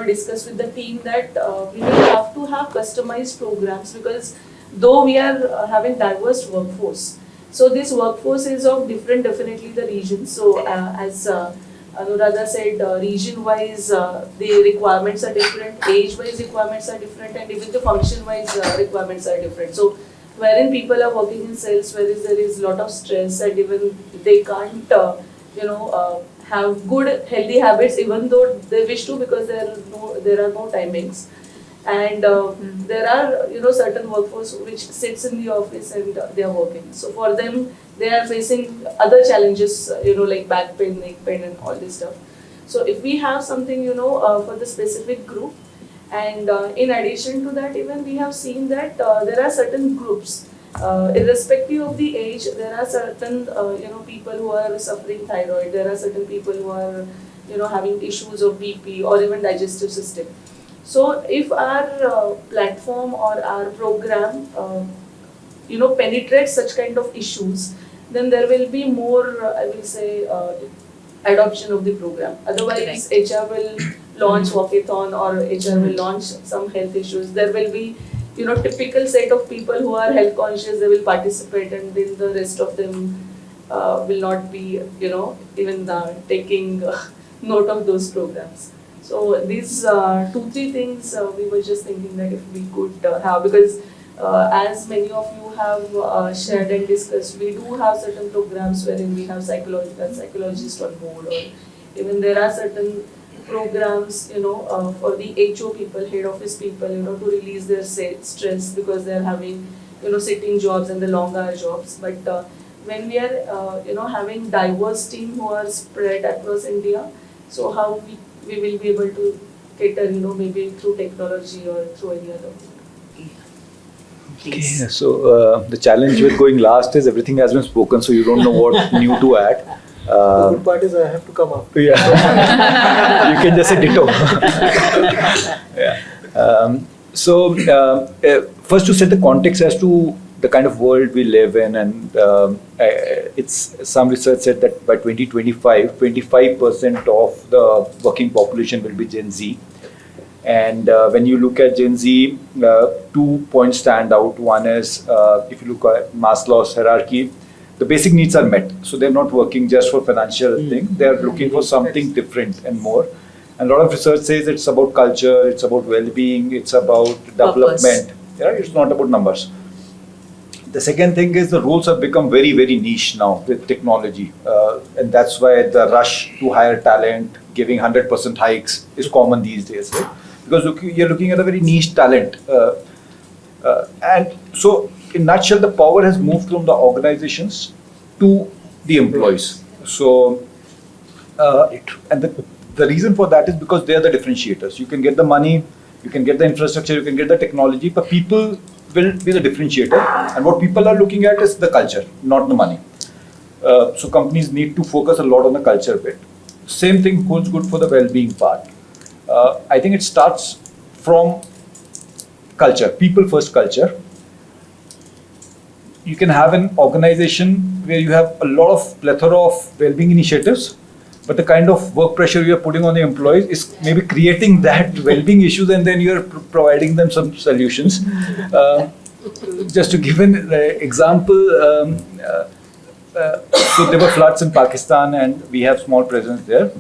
discuss with the team that we will have to have customized programs, because though we are having diverse workforce, so this workforce is of different, definitely the regions. So as Anuradha said, region-wise the requirements are different, age-wise requirements are different, and even the function-wise requirements are different. So wherein people are working in sales, whereas there is a lot of stress, and even they can't have good healthy habits even though they wish to, because there are no timings. And there are certain workforce which sits in the office and they are working. So for them, they are facing other challenges, like back pain, neck pain, and all this stuff. So if we have something for the specific group, and in addition to that, even we have seen that there are certain groups, irrespective of the age, there are certain people who are suffering thyroid, there are certain people who are having issues of BP or even digestive system. So if our platform or our program penetrates such kind of issues, then there will be more, I will say, adoption of the program. Otherwise, HR will launch walkathon, or HR will launch some health issues. There will be typical set of people who are health conscious, they will participate, and then the rest of them will not be even taking note of those programs. So these 2-3 things we were just thinking that if we could have, because as many of you have shared and discussed, we do have certain programs wherein we have psychologists on board, or even there are certain programs for the HO people, head office people, to release their stress, because they are having sitting jobs and the long hour jobs. But when we are having diverse team who are spread across India, so how we will be able to cater, maybe through technology or through any other way. Okay, so the challenge with going last is everything has been spoken, so you don't know what new to add. The good part is I have to come up. Yeah, you can just say ditto. Yeah. So first to set the context as to the kind of world we live in, and it's some research said that by 2025, 25% of the working population will be Gen Z. And when you look at Gen Z, 2 points stand out. One is if you look at Maslow's hierarchy, the basic needs are met. So they're not working just for financial thing. They're looking for something different and more. And a lot of research says it's about culture, it's about well-being, it's about development. Yeah, it's not about numbers. The second thing is the roles have become very, very niche now with technology. And that's why the rush to hire talent, giving 100% hikes is common these days, right? Because you're looking at a very niche talent. And so, in a nutshell, the power has moved from the organizations to the employees. So, and the reason for that is because they are the differentiators. You can get the money, you can get the infrastructure, you can get the technology, but people will be the differentiator. And what people are looking at is the culture, not the money. So companies need to focus a lot on the culture bit. Same thing holds good for the well-being part. I think it starts from culture, people first culture. You can have an organization where you have a lot of plethora of well-being initiatives, but the kind of work pressure you are putting on the employees is maybe creating that well-being issues, and then you are providing them some solutions. Just to give an example, so there were floods in Pakistan and we have small presence there.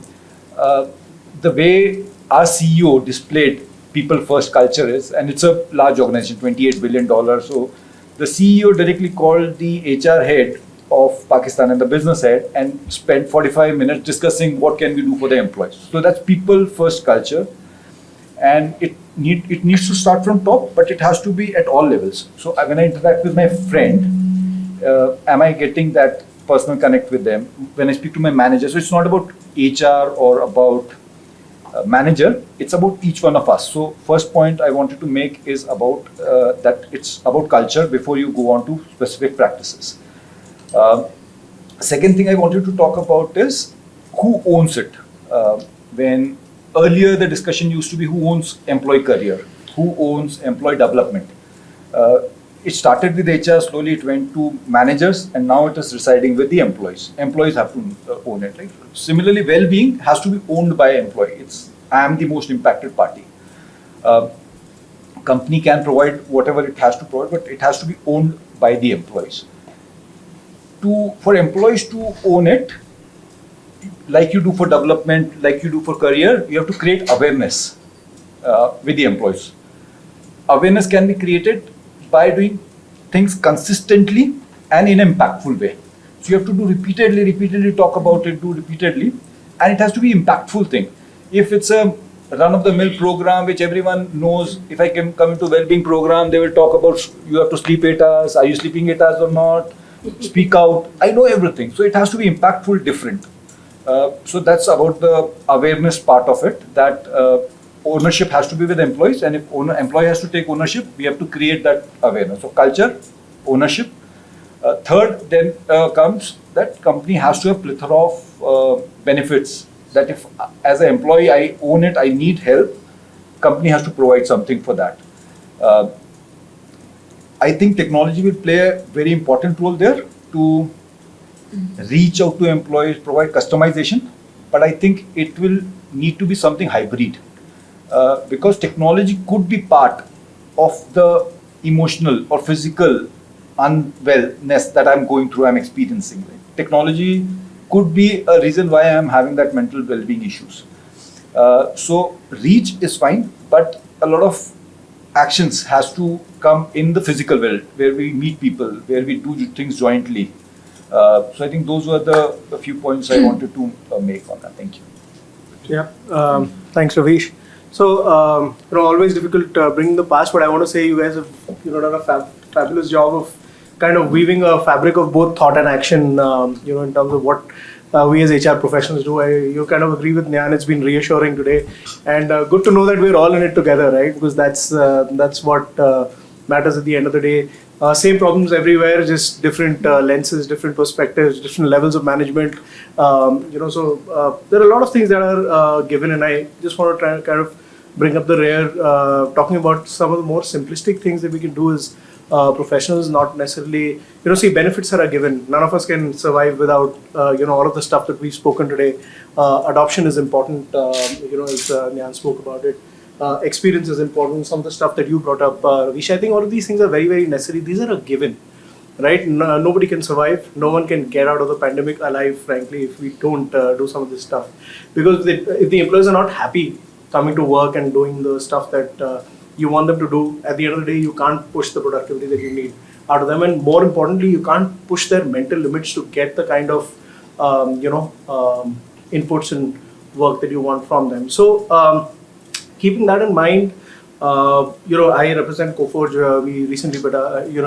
the way our CEO displayed people first culture is, and it's a large organization, $28 billion. So the CEO directly called the HR head of Pakistan and the business head and spent 45 minutes discussing what can we do for the employees. So that's people first culture. And it needs to start from top, but it has to be at all levels. So when I interact with my friend, am I getting that personal connect with them? When I speak to my manager, so it's not about HR or about manager, it's about each one of us. So first point I wanted to make is about that it's about culture before you go on to specific practices. Second thing I wanted to talk about is who owns it. When earlier the discussion used to be who owns employee career, who owns employee development. It started with HR, slowly it went to managers, and now it is residing with the employees. Employees have to own it. Right? Similarly, well-being has to be owned by employee. I am the most impacted party. Company can provide whatever it has to provide, but it has to be owned by the employees. For employees to own it, like you do for development, like you do for career, you have to create awareness with the employees. Awareness can be created by doing things consistently and in an impactful way. So you have to do repeatedly talk about it, do repeatedly, and it has to be impactful thing. If it's a run-of-the-mill program which everyone knows, if I can come into well-being program, they will talk about you have to sleep 8 hours, are you sleeping 8 hours or not, speak out, I know everything. So it has to be impactful, different. So that's about the awareness part of it, that ownership has to be with employees, and if employee has to take ownership, we have to create that awareness. So culture, ownership. Third, then comes that company has to have plethora of benefits, that if as an employee I own it, I need help, company has to provide something for that. I think technology will play a very important role there to reach out to employees, provide customization, but I think it will need to be something hybrid. Because technology could be part of the emotional or physical unwellness that I'm going through, I'm experiencing. Right? Technology could be a reason why I'm having that mental well-being issues. So reach is fine, but a lot of actions has to come in the physical world, where we meet people, where we do things jointly. So I think those were the few points I wanted to make on that. Thank you. Yeah, thanks, Ravish. So, always difficult bringing the past, but I want to say you guys have done a fabulous job of kind of weaving a fabric of both thought and action, in terms of what we as HR professionals do. You kind of agree with Nyan, it's been reassuring today. And good to know that we're all in it together, right? Because that's what matters at the end of the day. Same problems everywhere, just different lenses, different perspectives, different levels of management. So there are a lot of things that are given, and I just want to try and kind of bring up the rear, talking about some of the more simplistic things that we can do as professionals, not necessarily, see, benefits that are given. None of us can survive without, all of the stuff that we've spoken today. Adoption is important, as Nyan spoke about it. Experience is important. Some of the stuff that you brought up, Vish, I think all of these things are very, very necessary. These are a given, right? Nobody can survive. No one can get out of the pandemic alive, frankly, if we don't do some of this stuff. Because if the employees are not happy coming to work and doing the stuff that you want them to do, at the end of the day, you can't push the productivity that you need out of them. And more importantly, you can't push their mental limits to get the kind of, inputs and work that you want from them. So, keeping that in mind, I represent Coforge. We recently,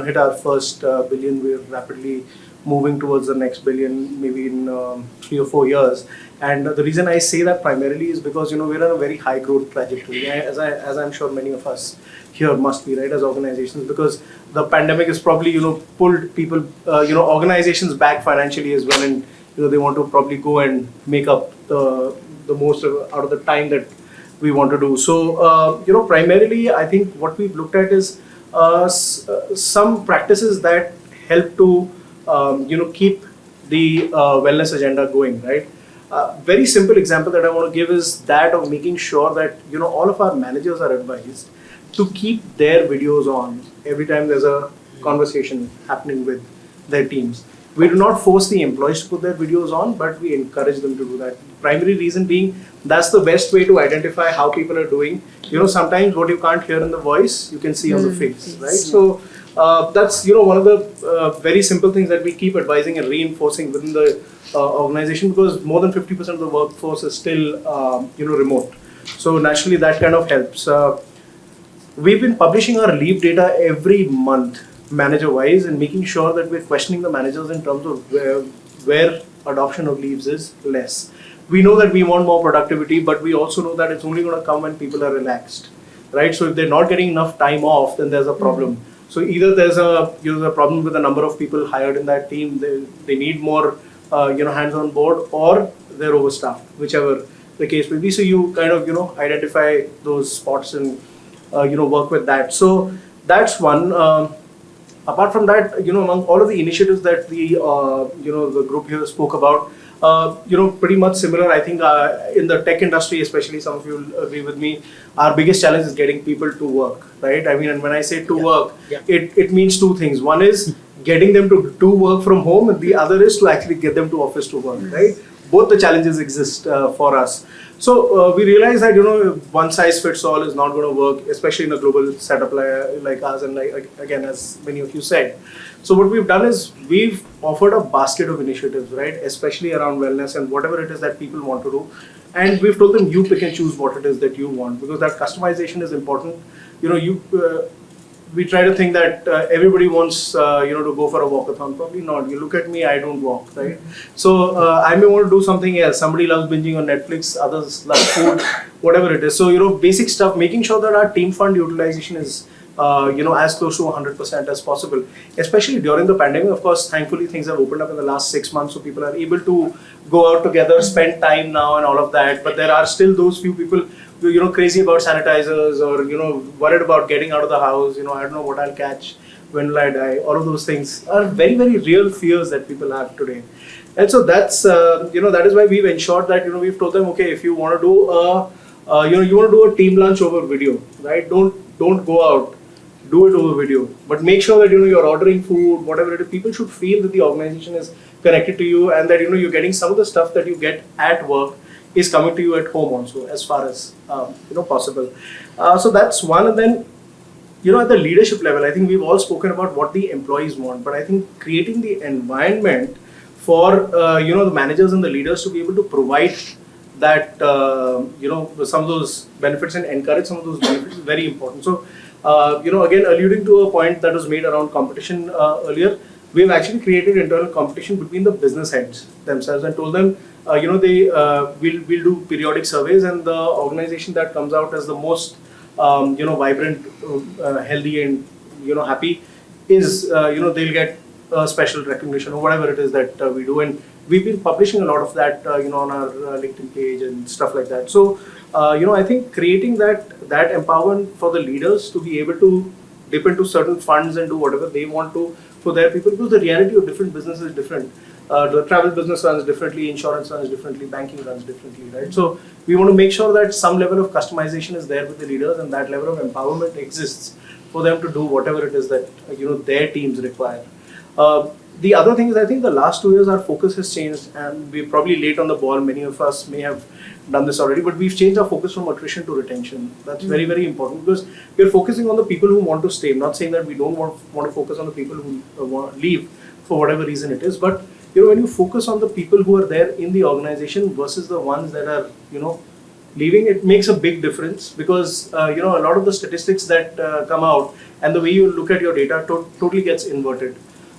hit our first billion. We're rapidly moving towards the next billion, maybe in 3 or 4 years. And the reason I say that primarily is because we're on a very high growth trajectory, as I'm sure many of us here must be, right, as organizations, because the pandemic has probably pulled people, organizations back financially as well, and they want to probably go and make up the most out of the time that we want to do. So, primarily, I think what we've looked at is some practices that help to, keep the wellness agenda going, right? Very simple example that I want to give is that of making sure that, all of our managers are advised to keep their videos on every time there's a conversation happening with their teams. We do not force the employees to put their videos on, but we encourage them to do that. Primary reason being, that's the best way to identify how people are doing. Sometimes what you can't hear in the voice, you can see on the face, right? So that's one of the very simple things that we keep advising and reinforcing within the organization, because more than 50% of the workforce is still remote. So naturally that kind of helps. We've been publishing our leave data every month, manager-wise, and making sure that we're questioning the managers in terms of where adoption of leaves is less. We know that we want more productivity, but we also know that it's only going to come when people are relaxed, right? So if they're not getting enough time off, then there's a problem. So either there's a problem with the number of people hired in that team, they need more hands on board, or they're overstaffed, whichever the case may be. So you kind of identify those spots and work with that. So that's one. Apart from that, among all of the initiatives that the group here spoke about, pretty much similar. I think in the tech industry, especially, some of you will agree with me, our biggest challenge is getting people to work, right? I mean, and when I say to work, it means two things. One is getting them to do work from home, and the other is to actually get them to office to work, right? Both the challenges exist for us. So we realize that one size fits all is not going to work, especially in a global setup like us, and again, as many of you said. So what we've done is we've offered a basket of initiatives, right, especially around wellness and whatever it is that people want to do. And we've told them, you pick and choose what it is that you want, because that customization is important. We try to think that everybody wants to go for a walkathon. Probably not. You look at me, I don't walk, right? So I may want to do something else. Somebody loves binging on Netflix, others love food, whatever it is. So basic stuff, making sure that our team fund utilization is as close to 100% as possible, especially during the pandemic. Of course, thankfully things have opened up in the last 6 months, so people are able to go out together, spend time now and all of that. But there are still those few people crazy about sanitizers, or worried about getting out of the house. I don't know what I'll catch, when will I die. All of those things are very, very real fears that people have today. And so that's that is why we've ensured that we've told them, okay, if you want to do you want to do a team lunch over video, right? Don't go out, do it over video, but make sure that you're ordering food, whatever it is. People should feel that the organization is connected to you, and that you're getting some of the stuff that you get at work is coming to you at home also, as far as possible. So that's one. And then at the leadership level, I think we've all spoken about what the employees want, but I think creating the environment for the managers and the leaders to be able to provide that some of those benefits and encourage some of those benefits is very important. So again, alluding to a point that was made around competition earlier, we've actually created internal competition between the business heads themselves and told them we'll do periodic surveys, and the organization that comes out as the most vibrant, healthy, and happy is they'll get special recognition or whatever it is that we do. And we've been publishing a lot of that on our LinkedIn page and stuff like that. So I think creating that empowerment for the leaders to be able to dip into certain funds and do whatever they want to for their people, because the reality of different businesses is different. The travel business runs differently, insurance runs differently, banking runs differently, right? So we want to make sure that some level of customization is there with the leaders, and that level of empowerment exists for them to do whatever it is that their teams require. The other thing is, I think the last 2 years our focus has changed, and we're probably late on the ball. Many of us may have done this already, but we've changed our focus from attrition to retention. That's very, very important, because we're focusing on the people who want to stay. I'm not saying that we don't want to focus on the people who want to leave for whatever reason it is, but when you focus on the people who are there in the organization versus the ones that are leaving, it makes a big difference, because a lot of the statistics that come out and the way you look at your data totally gets inverted.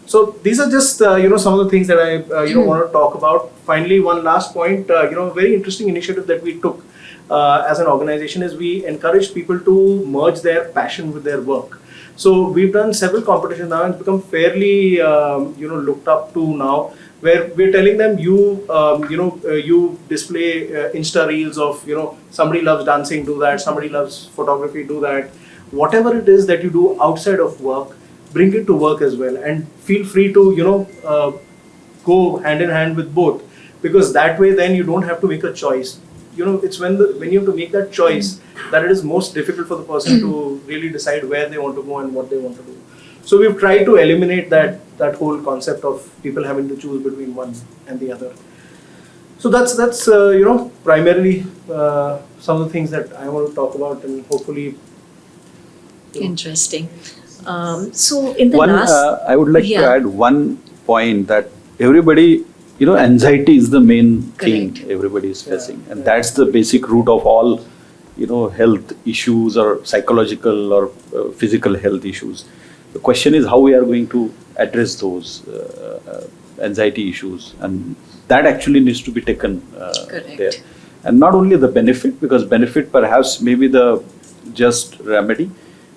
So these are just some of the things that I want to talk about. Finally, one last point, a very interesting initiative that we took as an organization is we encouraged people to merge their passion with their work. So we've done several competitions now, and it's become fairly looked up to now, where we're telling them you display Insta reels of somebody loves dancing, do that, somebody loves photography, do that. Whatever it is that you do outside of work, bring it to work as well, and feel free to go hand in hand with both, because that way then you don't have to make a choice. It's when you have to make that choice that it is most difficult for the person to really decide where they want to go and what they want to do. So we've tried to eliminate that whole concept of people having to choose between one and the other. So that's primarily some of the things that I want to talk about, and hopefully. Interesting. So in the One, last, I would like to add one point that everybody, anxiety is the main thing everybody is facing, and that's the basic root of all, health issues or psychological or physical health issues. The question is how we are going to address those anxiety issues, and that actually needs to be taken there. And not only the benefit, because benefit perhaps may be the just remedy,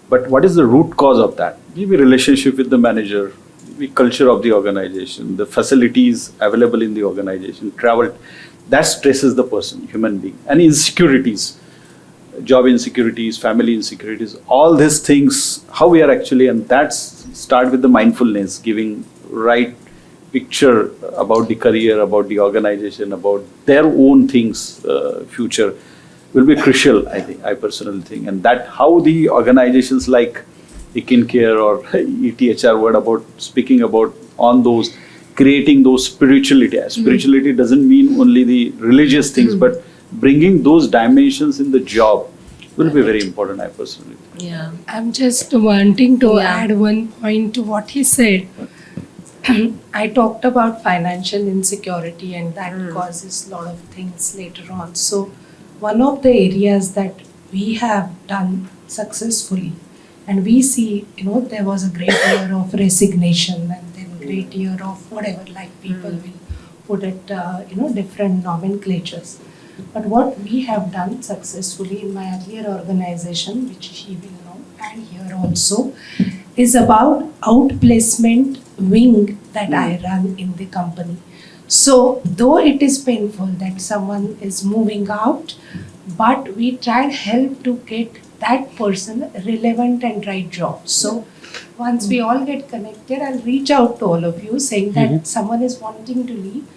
but what is the root cause of that? Maybe relationship with the manager, maybe culture of the organization, the facilities available in the organization, travel. That stresses the person, human being. And insecurities, job insecurities, family insecurities, all these things, how we are actually, and that's start with the mindfulness, giving right picture about the career, about the organization, about their own things, future, will be crucial, I personally think. And that how the organizations like Care or ETHR word about speaking about on those, creating those spirituality. Spirituality doesn't mean only the religious things, but bringing those dimensions in the job will be very important, I personally think. Yeah. I'm just wanting to add one point to what he said. I talked about financial insecurity, and that causes a lot of things later on. So one of the areas that we have done successfully, and we see, there was a great year of resignation and then great year of whatever, like people will put it, different nomenclatures. But what we have done successfully in my earlier organization, which he will know, and here also, is about outplacement wing that I run in the company. So though it is painful that someone is moving out, but we try and help to get that person relevant and right job. So once we all get connected, I'll reach out to all of you saying that someone is wanting to leave,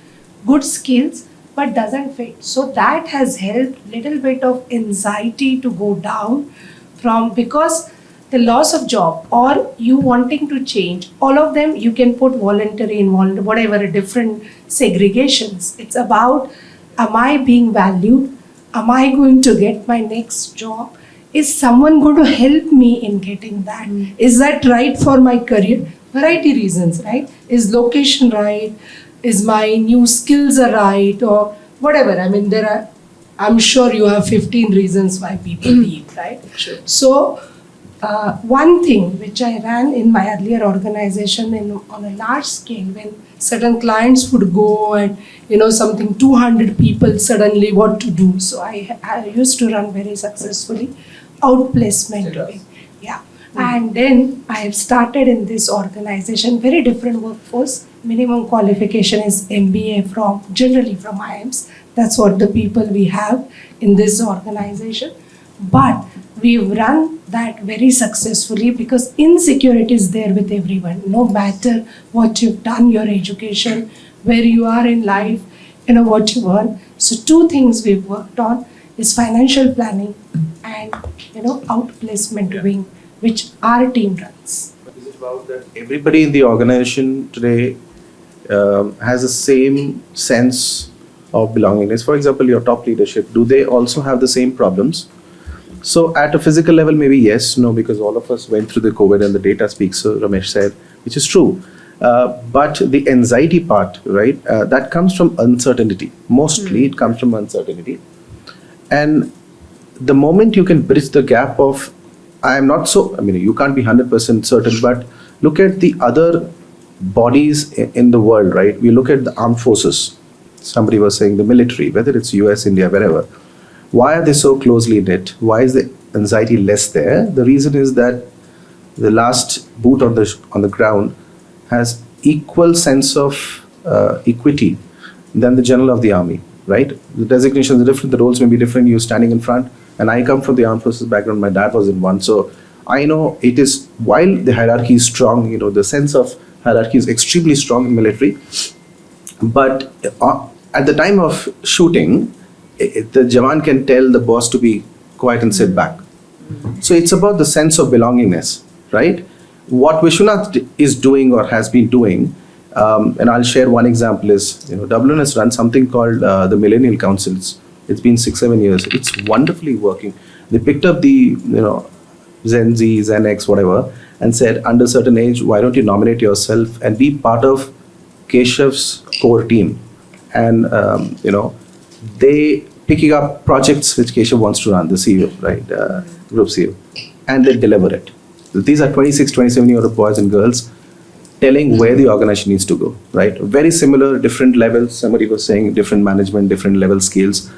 good skills, but doesn't fit. So that has helped little bit of anxiety to go down from, because the loss of job or you wanting to change, all of them you can put voluntary and whatever different segregations. It's about, am I being valued? Am I going to get my next job? Is someone going to help me in getting that? Is that right for my career? Variety reasons, right? Is location right? Is my new skills are right? Or whatever. I mean, I'm sure you have 15 reasons why people leave, right? Sure. So, one thing which I ran in my earlier organization on a large scale, when certain clients would go and something 200 people suddenly what to do. So I used to run very successfully outplacement. Yeah. And then I have started in this organization, very different workforce. Minimum qualification is MBA generally from IIMs. That's what the people we have in this organization. But we've run that very successfully because insecurity is there with everyone. No matter what you've done, your education, where you are in life, what you earn. So two things we've worked on is financial planning and outplacement wing, which our team runs. Is it about that everybody in the organization today has the same sense of belongingness? For example, your top leadership, do they also have the same problems? So at a physical level, maybe yes, no, because all of us went through the COVID and the data speaks, so Ramesh said, which is true. But the anxiety part, right, that comes from uncertainty. Mostly it comes from uncertainty. And the moment you can bridge the gap of, you can't be 100% certain, but look at the other bodies in the world, right? We look at the armed forces. Somebody was saying the military, whether it's US, India, wherever. Why are they so closely knit? Why is the anxiety less there? The reason is that the last boot on the ground has equal sense of equity than the general of the army, right? The designations are different, the roles may be different, you're standing in front, and I come from the armed forces background, my dad was in one, so I know it is, while the hierarchy is strong, the sense of hierarchy is extremely strong in military, but at the time of shooting, the Jawan can tell the boss to be quiet and sit back. So it's about the sense of belongingness, right? what Vishwanath is doing or has been doing, and I'll share one example is, WNS runs something called the Millennial Councils. It's been 6-7 years. It's wonderfully working. They picked up the, Gen Z, Gen X, whatever, and said, under certain age, why don't you nominate yourself and be part of Keshav's core team? And, they picking up projects which Keshav wants to run, the CEO, right, group CEO, and they deliver it. These are 26, 27-year-old boys and girls telling where the organization needs to go, right? Very similar, different levels. Somebody was saying different management, different level scales.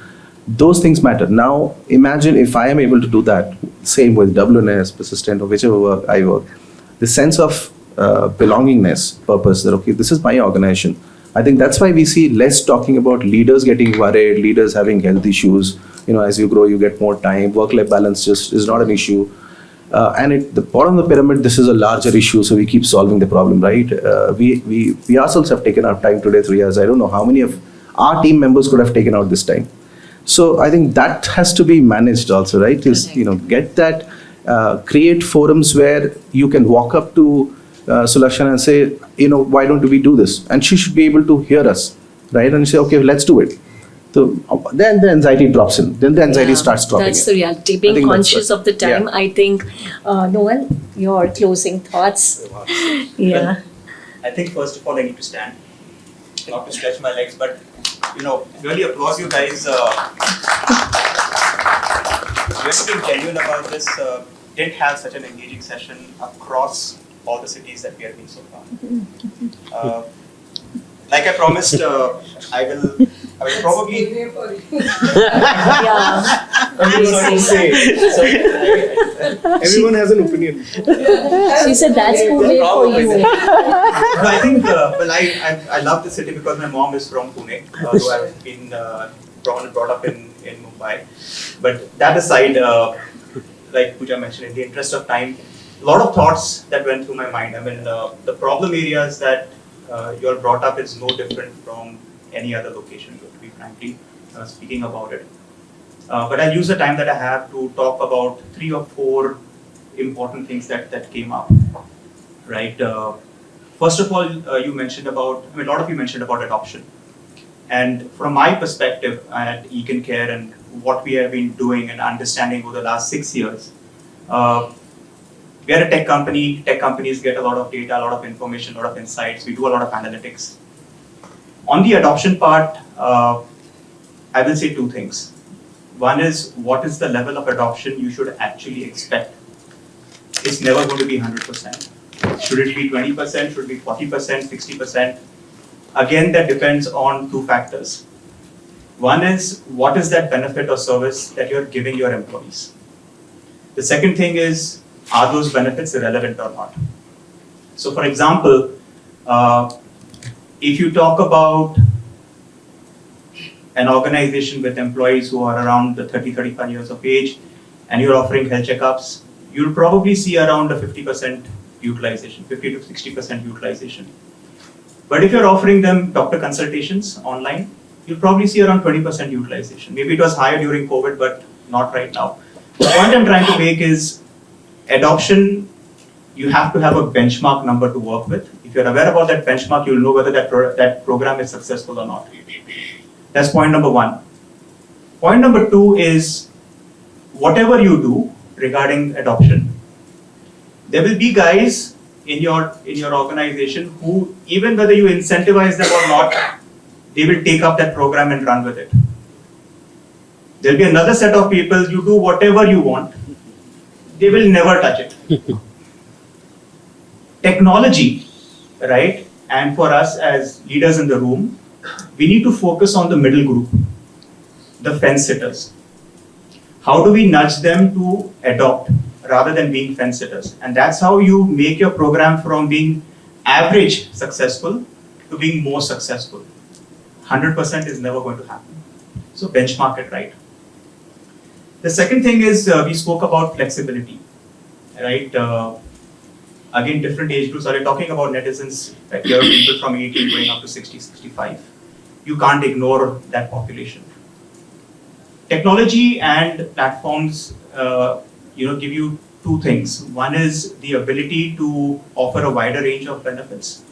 Those things matter. Now, imagine if I am able to do that, same with WNS, Persistent, or whichever work I work, the sense of belongingness, purpose, that, okay, this is my organization. I think that's why we see less talking about leaders getting worried, leaders having health issues. As you grow, you get more time. Work-life balance just is not an issue. And at the bottom of the pyramid, this is a larger issue, so we keep solving the problem, right? We ourselves have taken our time today, 3 years. I don't know how many of our team members could have taken out this time. So I think that has to be managed also, right? Is, get that, create forums where you can walk up to Sulakshana and say, why don't we do this? And she should be able to hear us, right? And say, okay, let's do it. So then the anxiety drops in. Then the anxiety starts dropping. That's the reality. Being conscious of the time, I think, Noel, your closing thoughts. Yeah. I think first of all I need to stand, not to stretch my legs, but really applause you guys. Really being genuine about this. Didn't have such an engaging session across all the cities that we have been so far. Like I promised, I will probably. Everyone has an opinion. She said that's Pune for you. No, I think, I love the city because my mom is from Pune, though I've been brought up in Mumbai. But that aside, like Pooja mentioned, in the interest of time, a lot of thoughts that went through my mind. I mean, the problem areas that you all brought up is no different from any other location, to be frankly speaking about it. But I'll use the time that I have to talk about 3 or 4 important things that came up, right? First of all, you mentioned about, a lot of you mentioned about adoption. And from my perspective at Econ Care and what we have been doing and understanding over the last 6 years, we are a tech company. Tech companies get a lot of data, a lot of information, a lot of insights. We do a lot of analytics. On the adoption part, I will say 2 things. One is, what is the level of adoption you should actually expect? It's never going to be 100%. Should it be 20%? Should it be 40%, 60%? Again, that depends on 2 factors. One is, what is that benefit or service that you're giving your employees? The second thing is, are those benefits relevant or not? So for example, if you talk about an organization with employees who are around the 30-35 years of age, and you're offering health checkups, you'll probably see around a 50% utilization, 50 to 60% utilization. But if you're offering them doctor consultations online, you'll probably see around 20% utilization. Maybe it was higher during COVID, but not right now. The point I'm trying to make is, adoption, you have to have a benchmark number to work with. If you're aware about that benchmark, you'll know whether that program is successful or not. That's point number 1. Point number 2 is, whatever you do regarding adoption, there will be guys in your organization who, even whether you incentivize them or not, they will take up that program and run with it. There'll be another set of people, you do whatever you want, they will never touch it. Technology, right? And for us as leaders in the room, we need to focus on the middle group, the fence sitters. How do we nudge them to adopt rather than being fence sitters? And that's how you make your program from being average successful to being more successful. 100% is never going to happen. So benchmark it right. The second thing is, we spoke about flexibility, right? Again, different age groups. Are you talking about netizens? Like here, people from 18 going up to 60, 65. You can't ignore that population. Technology and platforms, give you two things. One is the ability to offer a wider range of benefits.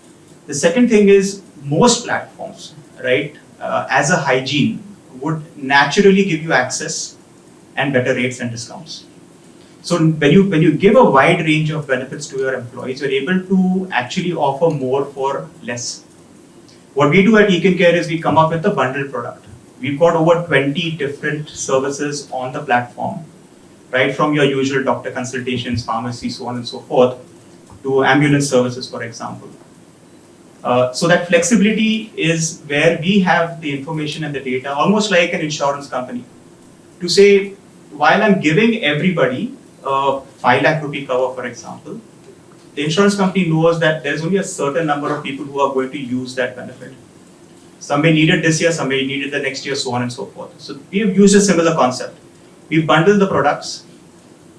The second thing is most platforms, right, as a hygiene would naturally give you access and better rates and discounts. So when you give a wide range of benefits to your employees, you're able to actually offer more for less. What we do at EconCare is we come up with a bundled product. We've got over 20 different services on the platform, right from your usual doctor consultations, pharmacy, so on and so forth, to ambulance services, for example. So that flexibility is where we have the information and the data, almost like an insurance company, to say, while I'm giving everybody a 5 lakh rupee cover, for example, the insurance company knows that there's only a certain number of people who are going to use that benefit. Some may need it this year, some may need it the next year, so on and so forth. So we have used a similar concept. We bundle the products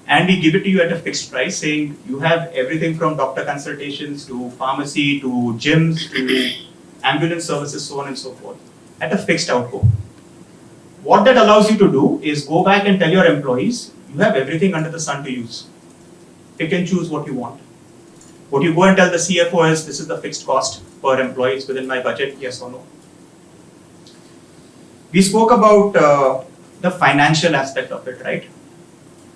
and we give it to you at a fixed price, saying you have everything from doctor consultations to pharmacy to gyms to ambulance services, so on and so forth, at a fixed outgo. What that allows you to do is go back and tell your employees, you have everything under the sun to use. Pick and choose what you want. What you go and tell the CFO is, this is the fixed cost per employee, it's within my budget, yes or no. We spoke about the financial aspect of it, right?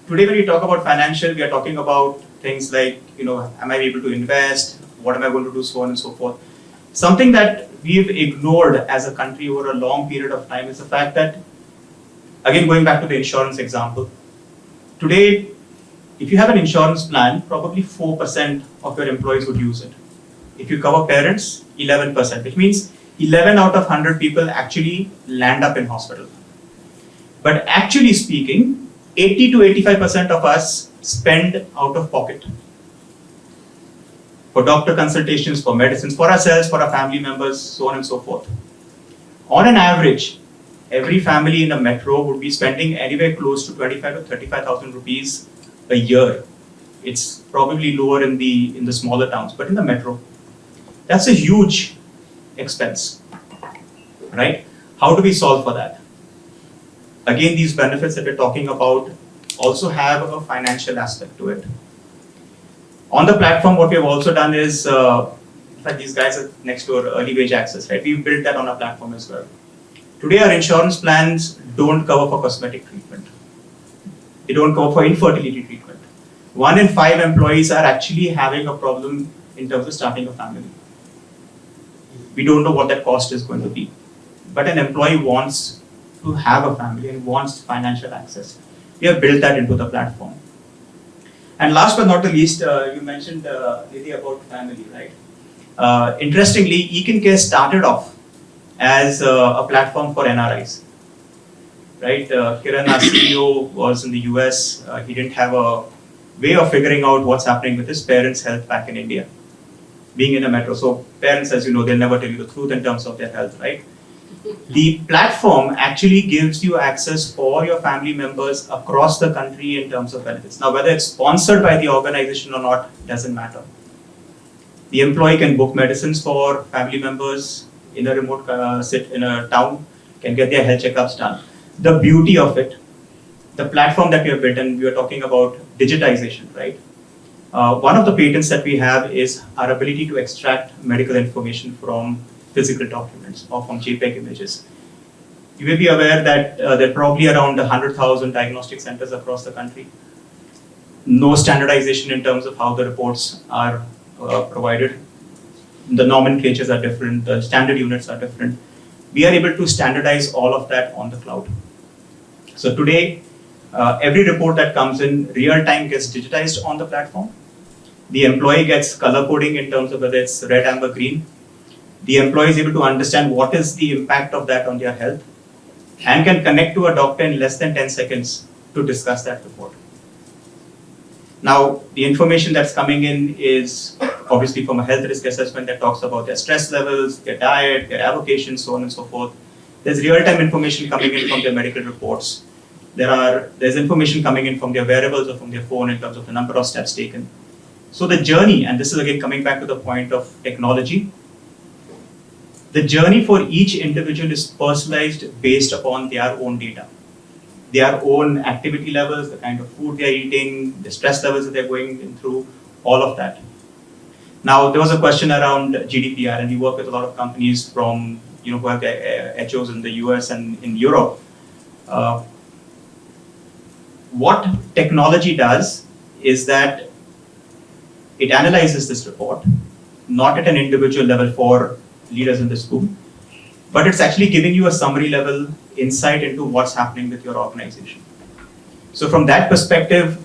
Today when we talk about financial, we are talking about things like, am I able to invest? What am I going to do, so on and so forth. Something that we've ignored as a country over a long period of time is the fact that, again going back to the insurance example, today, if you have an insurance plan, probably 4% of your employees would use it. If you cover parents, 11%, which means 11 out of 100 people actually land up in hospital. But actually speaking, 80 to 85% of us spend out of pocket for doctor consultations, for medicines, for ourselves, for our family members, so on and so forth. On an average, every family in a metro would be spending anywhere close to 25 to 35,000 rupees a year. It's probably lower in the smaller towns, but in the metro, that's a huge expense, right? How do we solve for that? Again, these benefits that we're talking about also have a financial aspect to it. On the platform, what we have also done is, in fact, these guys are next to our early wage access, right? We've built that on our platform as well. Today, our insurance plans don't cover for cosmetic treatment. They don't cover for infertility treatment. 1 in 5 employees are actually having a problem in terms of starting a family. We don't know what that cost is going to be. But an employee wants to have a family and wants financial access. We have built that into the platform. And last but not the least, you mentioned, Nidhi, about family, right? Interestingly, EconCare started off as a platform for NRIs, right? Kiran, our CEO, was in the US. He didn't have a way of figuring out what's happening with his parents' health back in India, being in a metro. So parents, as you know, they'll never tell you the truth in terms of their health, right? The platform actually gives you access for your family members across the country in terms of benefits. Now, whether it's sponsored by the organization or not doesn't matter. The employee can book medicines for family members in a remote in a town, can get their health checkups done. The beauty of it, the platform that we have built, and we are talking about digitization, right? One of the patents that we have is our ability to extract medical information from physical documents or from JPEG images. You may be aware that there are probably around 100,000 diagnostic centers across the country. No standardization in terms of how the reports are provided. The nomenclatures are different, the standard units are different. We are able to standardize all of that on the cloud. So today, every report that comes in real time gets digitized on the platform. The employee gets color coding in terms of whether it's red, amber, green. The employee is able to understand what is the impact of that on their health and can connect to a doctor in less than 10 seconds to discuss that report. Now, the information that's coming in is obviously from a health risk assessment that talks about their stress levels, their diet, their avocation, so on and so forth. There's real-time information coming in from their medical reports. There's information coming in from their wearables or from their phone in terms of the number of steps taken. So the journey, and this is again coming back to the point of technology, the journey for each individual is personalized based upon their own data. their own activity levels, the kind of food they're eating, the stress levels that they're going through, all of that. Now, there was a question around GDPR, and we work with a lot of companies from, who have HOs in the US and in Europe. What technology does is that it analyzes this report, not at an individual level for leaders in the school, but it's actually giving you a summary level insight into what's happening with your organization. So from that perspective,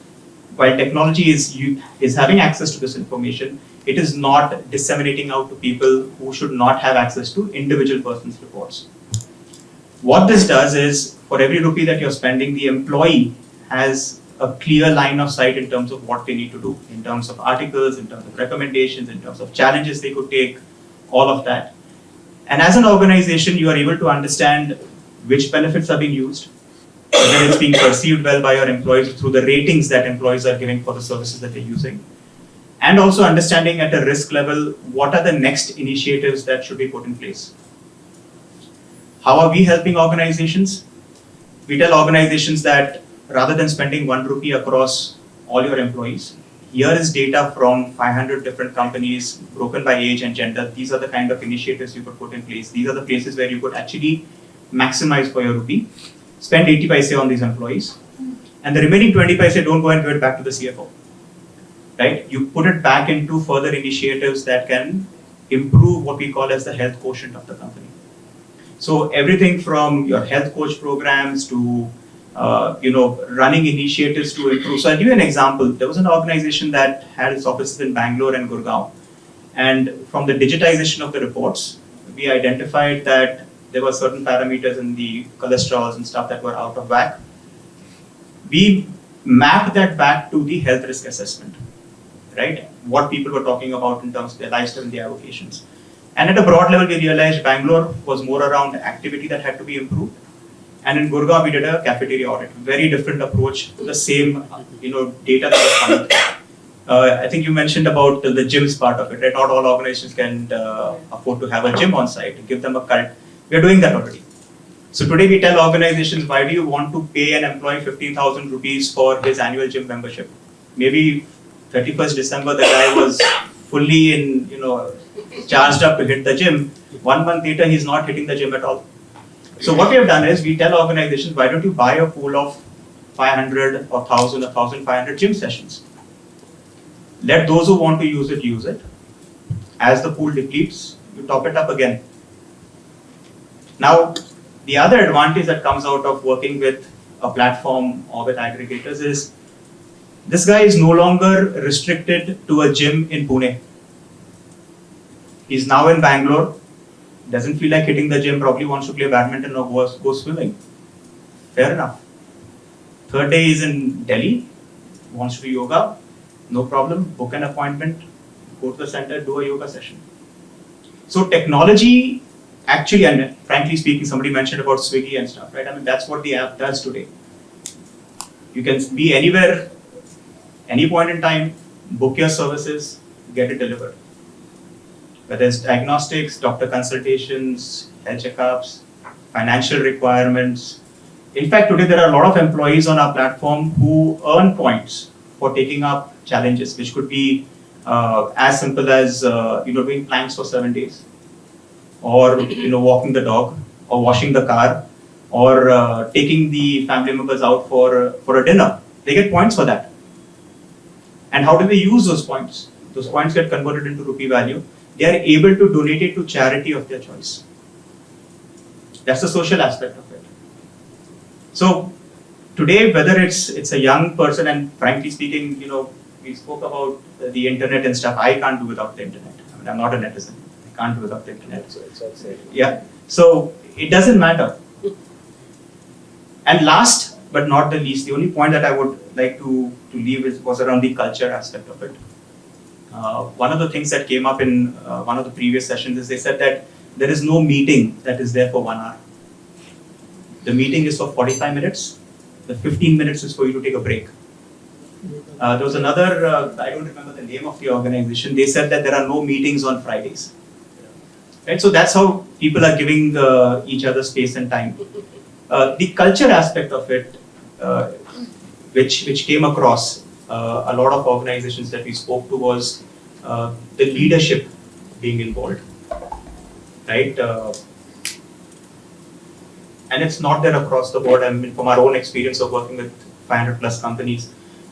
while technology is having access to this information, it is not disseminating out to people who should not have access to individual person's reports. What this does is, for every rupee that you're spending, the employee has a clear line of sight in terms of what they need to do, in terms of articles, in terms of recommendations, in terms of challenges they could take, all of that. And as an organization, you are able to understand which benefits are being used, whether it's being perceived well by your employees through the ratings that employees are giving for the services that they're using, and also understanding at a risk level what are the next initiatives that should be put in place. How are we helping organizations? We tell organizations that rather than spending 1 rupee across all your employees, here is data from 500 different companies broken by age and gender. These are the kind of initiatives you could put in place. These are the places where you could actually maximize for your rupee. Spend 80 paise on these employees, and the remaining 20 paise don't go and give it back to the CFO. Right? You put it back into further initiatives that can improve what we call as the health quotient of the company. So everything from your health coach programs to running initiatives to improve. So I'll give you an example. There was an organization that had its offices in Bangalore and Gurgaon, and from the digitization of the reports, we identified that there were certain parameters in the cholesterols and stuff that were out of whack. We mapped that back to the health risk assessment, right? What people were talking about in terms of their lifestyle and their avocations. And at a broad level, we realized Bangalore was more around activity that had to be improved. And in Gurgaon, we did a cafeteria audit. Very different approach to the same, data that was coming. I think you mentioned about the gyms part of it, right? Not all organizations can afford to have a gym on site, give them a cult. We are doing that already. So today we tell organizations, why do you want to pay an employee 15,000 rupees for his annual gym membership? Maybe 31st December, the guy was fully in, charged up to hit the gym. 1 month later, he's not hitting the gym at all. So what we have done is we tell organizations, why don't you buy a pool of 500 or 1,000 or 1,500 gym sessions? Let those who want to use it. As the pool depletes, you top it up again. Now, the other advantage that comes out of working with a platform or with aggregators is this guy is no longer restricted to a gym in Pune. He's now in Bangalore, doesn't feel like hitting the gym, probably wants to play badminton or go swimming. Fair enough. Third day he's in Delhi, wants to do yoga, no problem, book an appointment, go to the center, do a yoga session. So technology actually, and frankly speaking, somebody mentioned about Swiggy and stuff, right? I mean, that's what the app does today. You can be anywhere, any point in time, book your services, get it delivered. Whether it's diagnostics, doctor consultations, health checkups, financial requirements. In fact, today there are a lot of employees on our platform who earn points for taking up challenges, which could be as simple as doing planks for 7 days, or walking the dog, or washing the car, or taking the family members out for a dinner. They get points for that. And how do they use those points? Those points get converted into rupee value. They are able to donate it to charity of their choice. That's the social aspect of it. So today, whether it's a young person, and frankly speaking, we spoke about the internet and stuff. I can't do without the internet. I mean, I'm not a netizen. I can't do without the internet. So it's all safe. Yeah. So it doesn't matter. And last but not the least, the only point that I would like to leave was around the culture aspect of it. One of the things that came up in one of the previous sessions is they said that there is no meeting that is there for 1 hour. The meeting is for 45 minutes. The 15 minutes is for you to take a break. There was another, I don't remember the name of the organization, they said that there are no meetings on Fridays. Right? So that's how people are giving each other space and time. The culture aspect of it, which came across a lot of organizations that we spoke to was the leadership being involved, right? And it's not there across the board. I mean, from our own experience of working with 500 plus companies,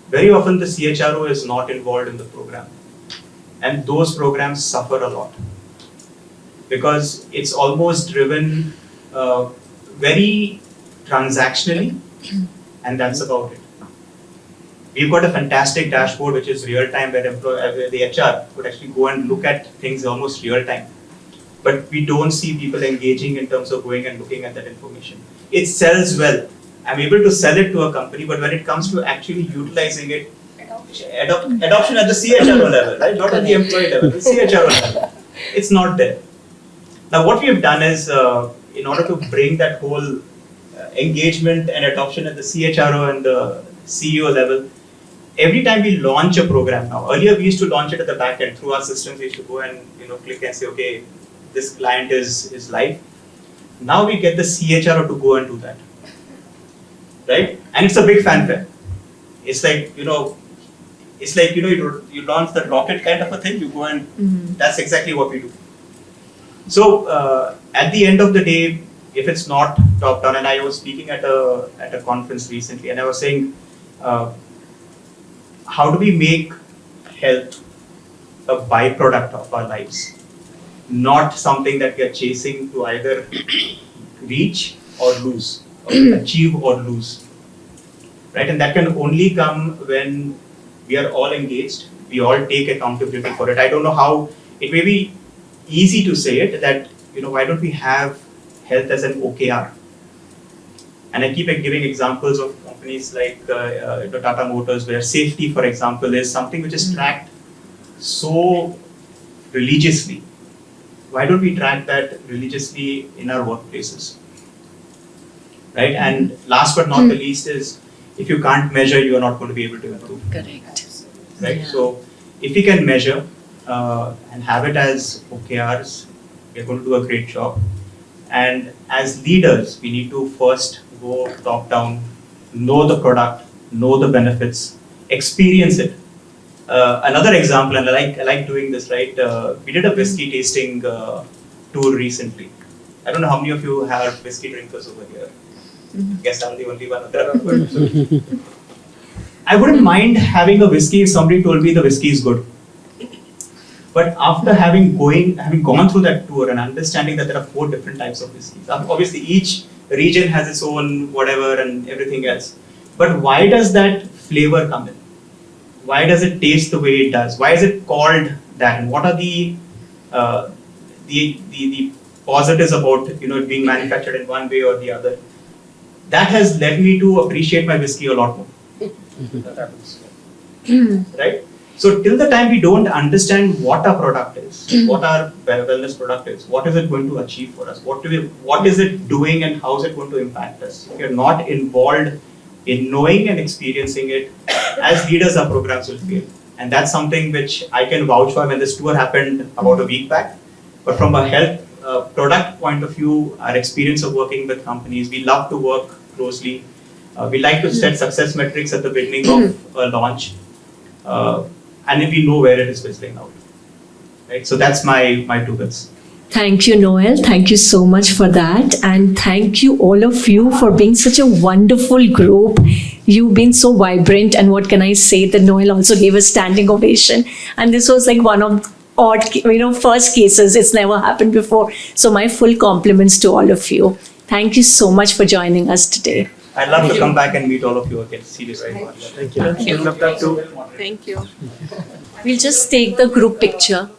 very often the CHRO is not involved in the program. And those programs suffer a lot because it's almost driven very transactionally, and that's about it. We've got a fantastic dashboard which is real time where the HR could actually go and look at things almost real time. But we don't see people engaging in terms of going and looking at that information. It sells well. I'm able to sell it to a company, but when it comes to actually utilizing it, adoption at the CHRO level, right? Not at the employee level, the CHRO level. It's not there. Now, what we have done is, in order to bring that whole engagement and adoption at the CHRO and the CEO level, every time we launch a program now, earlier we used to launch it at the back end through our systems. We used to go and click and say, okay, this client is live. Now we get the CHRO to go and do that, right? And it's a big fanfare. It's like you launch the rocket kind of a thing. You go and that's exactly what we do. So at the end of the day, if it's not top down, and I was speaking at a conference recently, and I was saying, how do we make health a byproduct of our lives, not something that we are chasing to either reach or lose, or achieve or lose, right? And that can only come when we are all engaged, we all take accountability for it. I don't know how, it may be easy to say it, that, why don't we have health as an OKR? And I keep giving examples of companies like Tata Motors, where safety, for example, is something which is tracked so religiously. Why don't we track that religiously in our workplaces? Right? And last but not the least is, if you can't measure, you are not going to be able to improve. Correct. Right? Yeah. So if we can measure and have it as OKRs, we're going to do a great job. And as leaders, we need to first go top down, know the product, know the benefits, experience it. Another example, and I like doing this, right? We did a whiskey tasting tour recently. I don't know how many of you are whiskey drinkers over here. Guess I'm the only one. I wouldn't mind having a whiskey if somebody told me the whiskey is good. But after having gone through that tour and understanding that there are 4 different types of whiskeys, obviously each region has its own whatever and everything else. But why does that flavor come in? Why does it taste the way it does? Why is it called that? And what are the positives about it being manufactured in one way or the other? That has led me to appreciate my whiskey a lot more. That happens. Right? So till the time we don't understand what our product is, what our wellness product is, what is it going to achieve for us, what is it doing and how is it going to impact us? If you're not involved in knowing and experiencing it, as leaders our programs will fail. And that's something which I can vouch for. When this tour happened about a week back, but from a health product point of view, our experience of working with companies, we love to work closely. We like to set success metrics at the beginning of a launch. And then we know where it is fizzling out. Right? So that's my 2 bits. Thank you, Noel. Thank you so much for that. And thank you, all of you, for being such a wonderful group. You've been so vibrant. And what can I say? That Noel also gave a standing ovation. And this was like one of odd, first cases. It's never happened before. So my full compliments to all of you. Thank you so much for joining us today. I'd love to come back and meet all of you again. Seriously. Thank you. Thank you. Love that too. Thank you. We'll just take the group picture.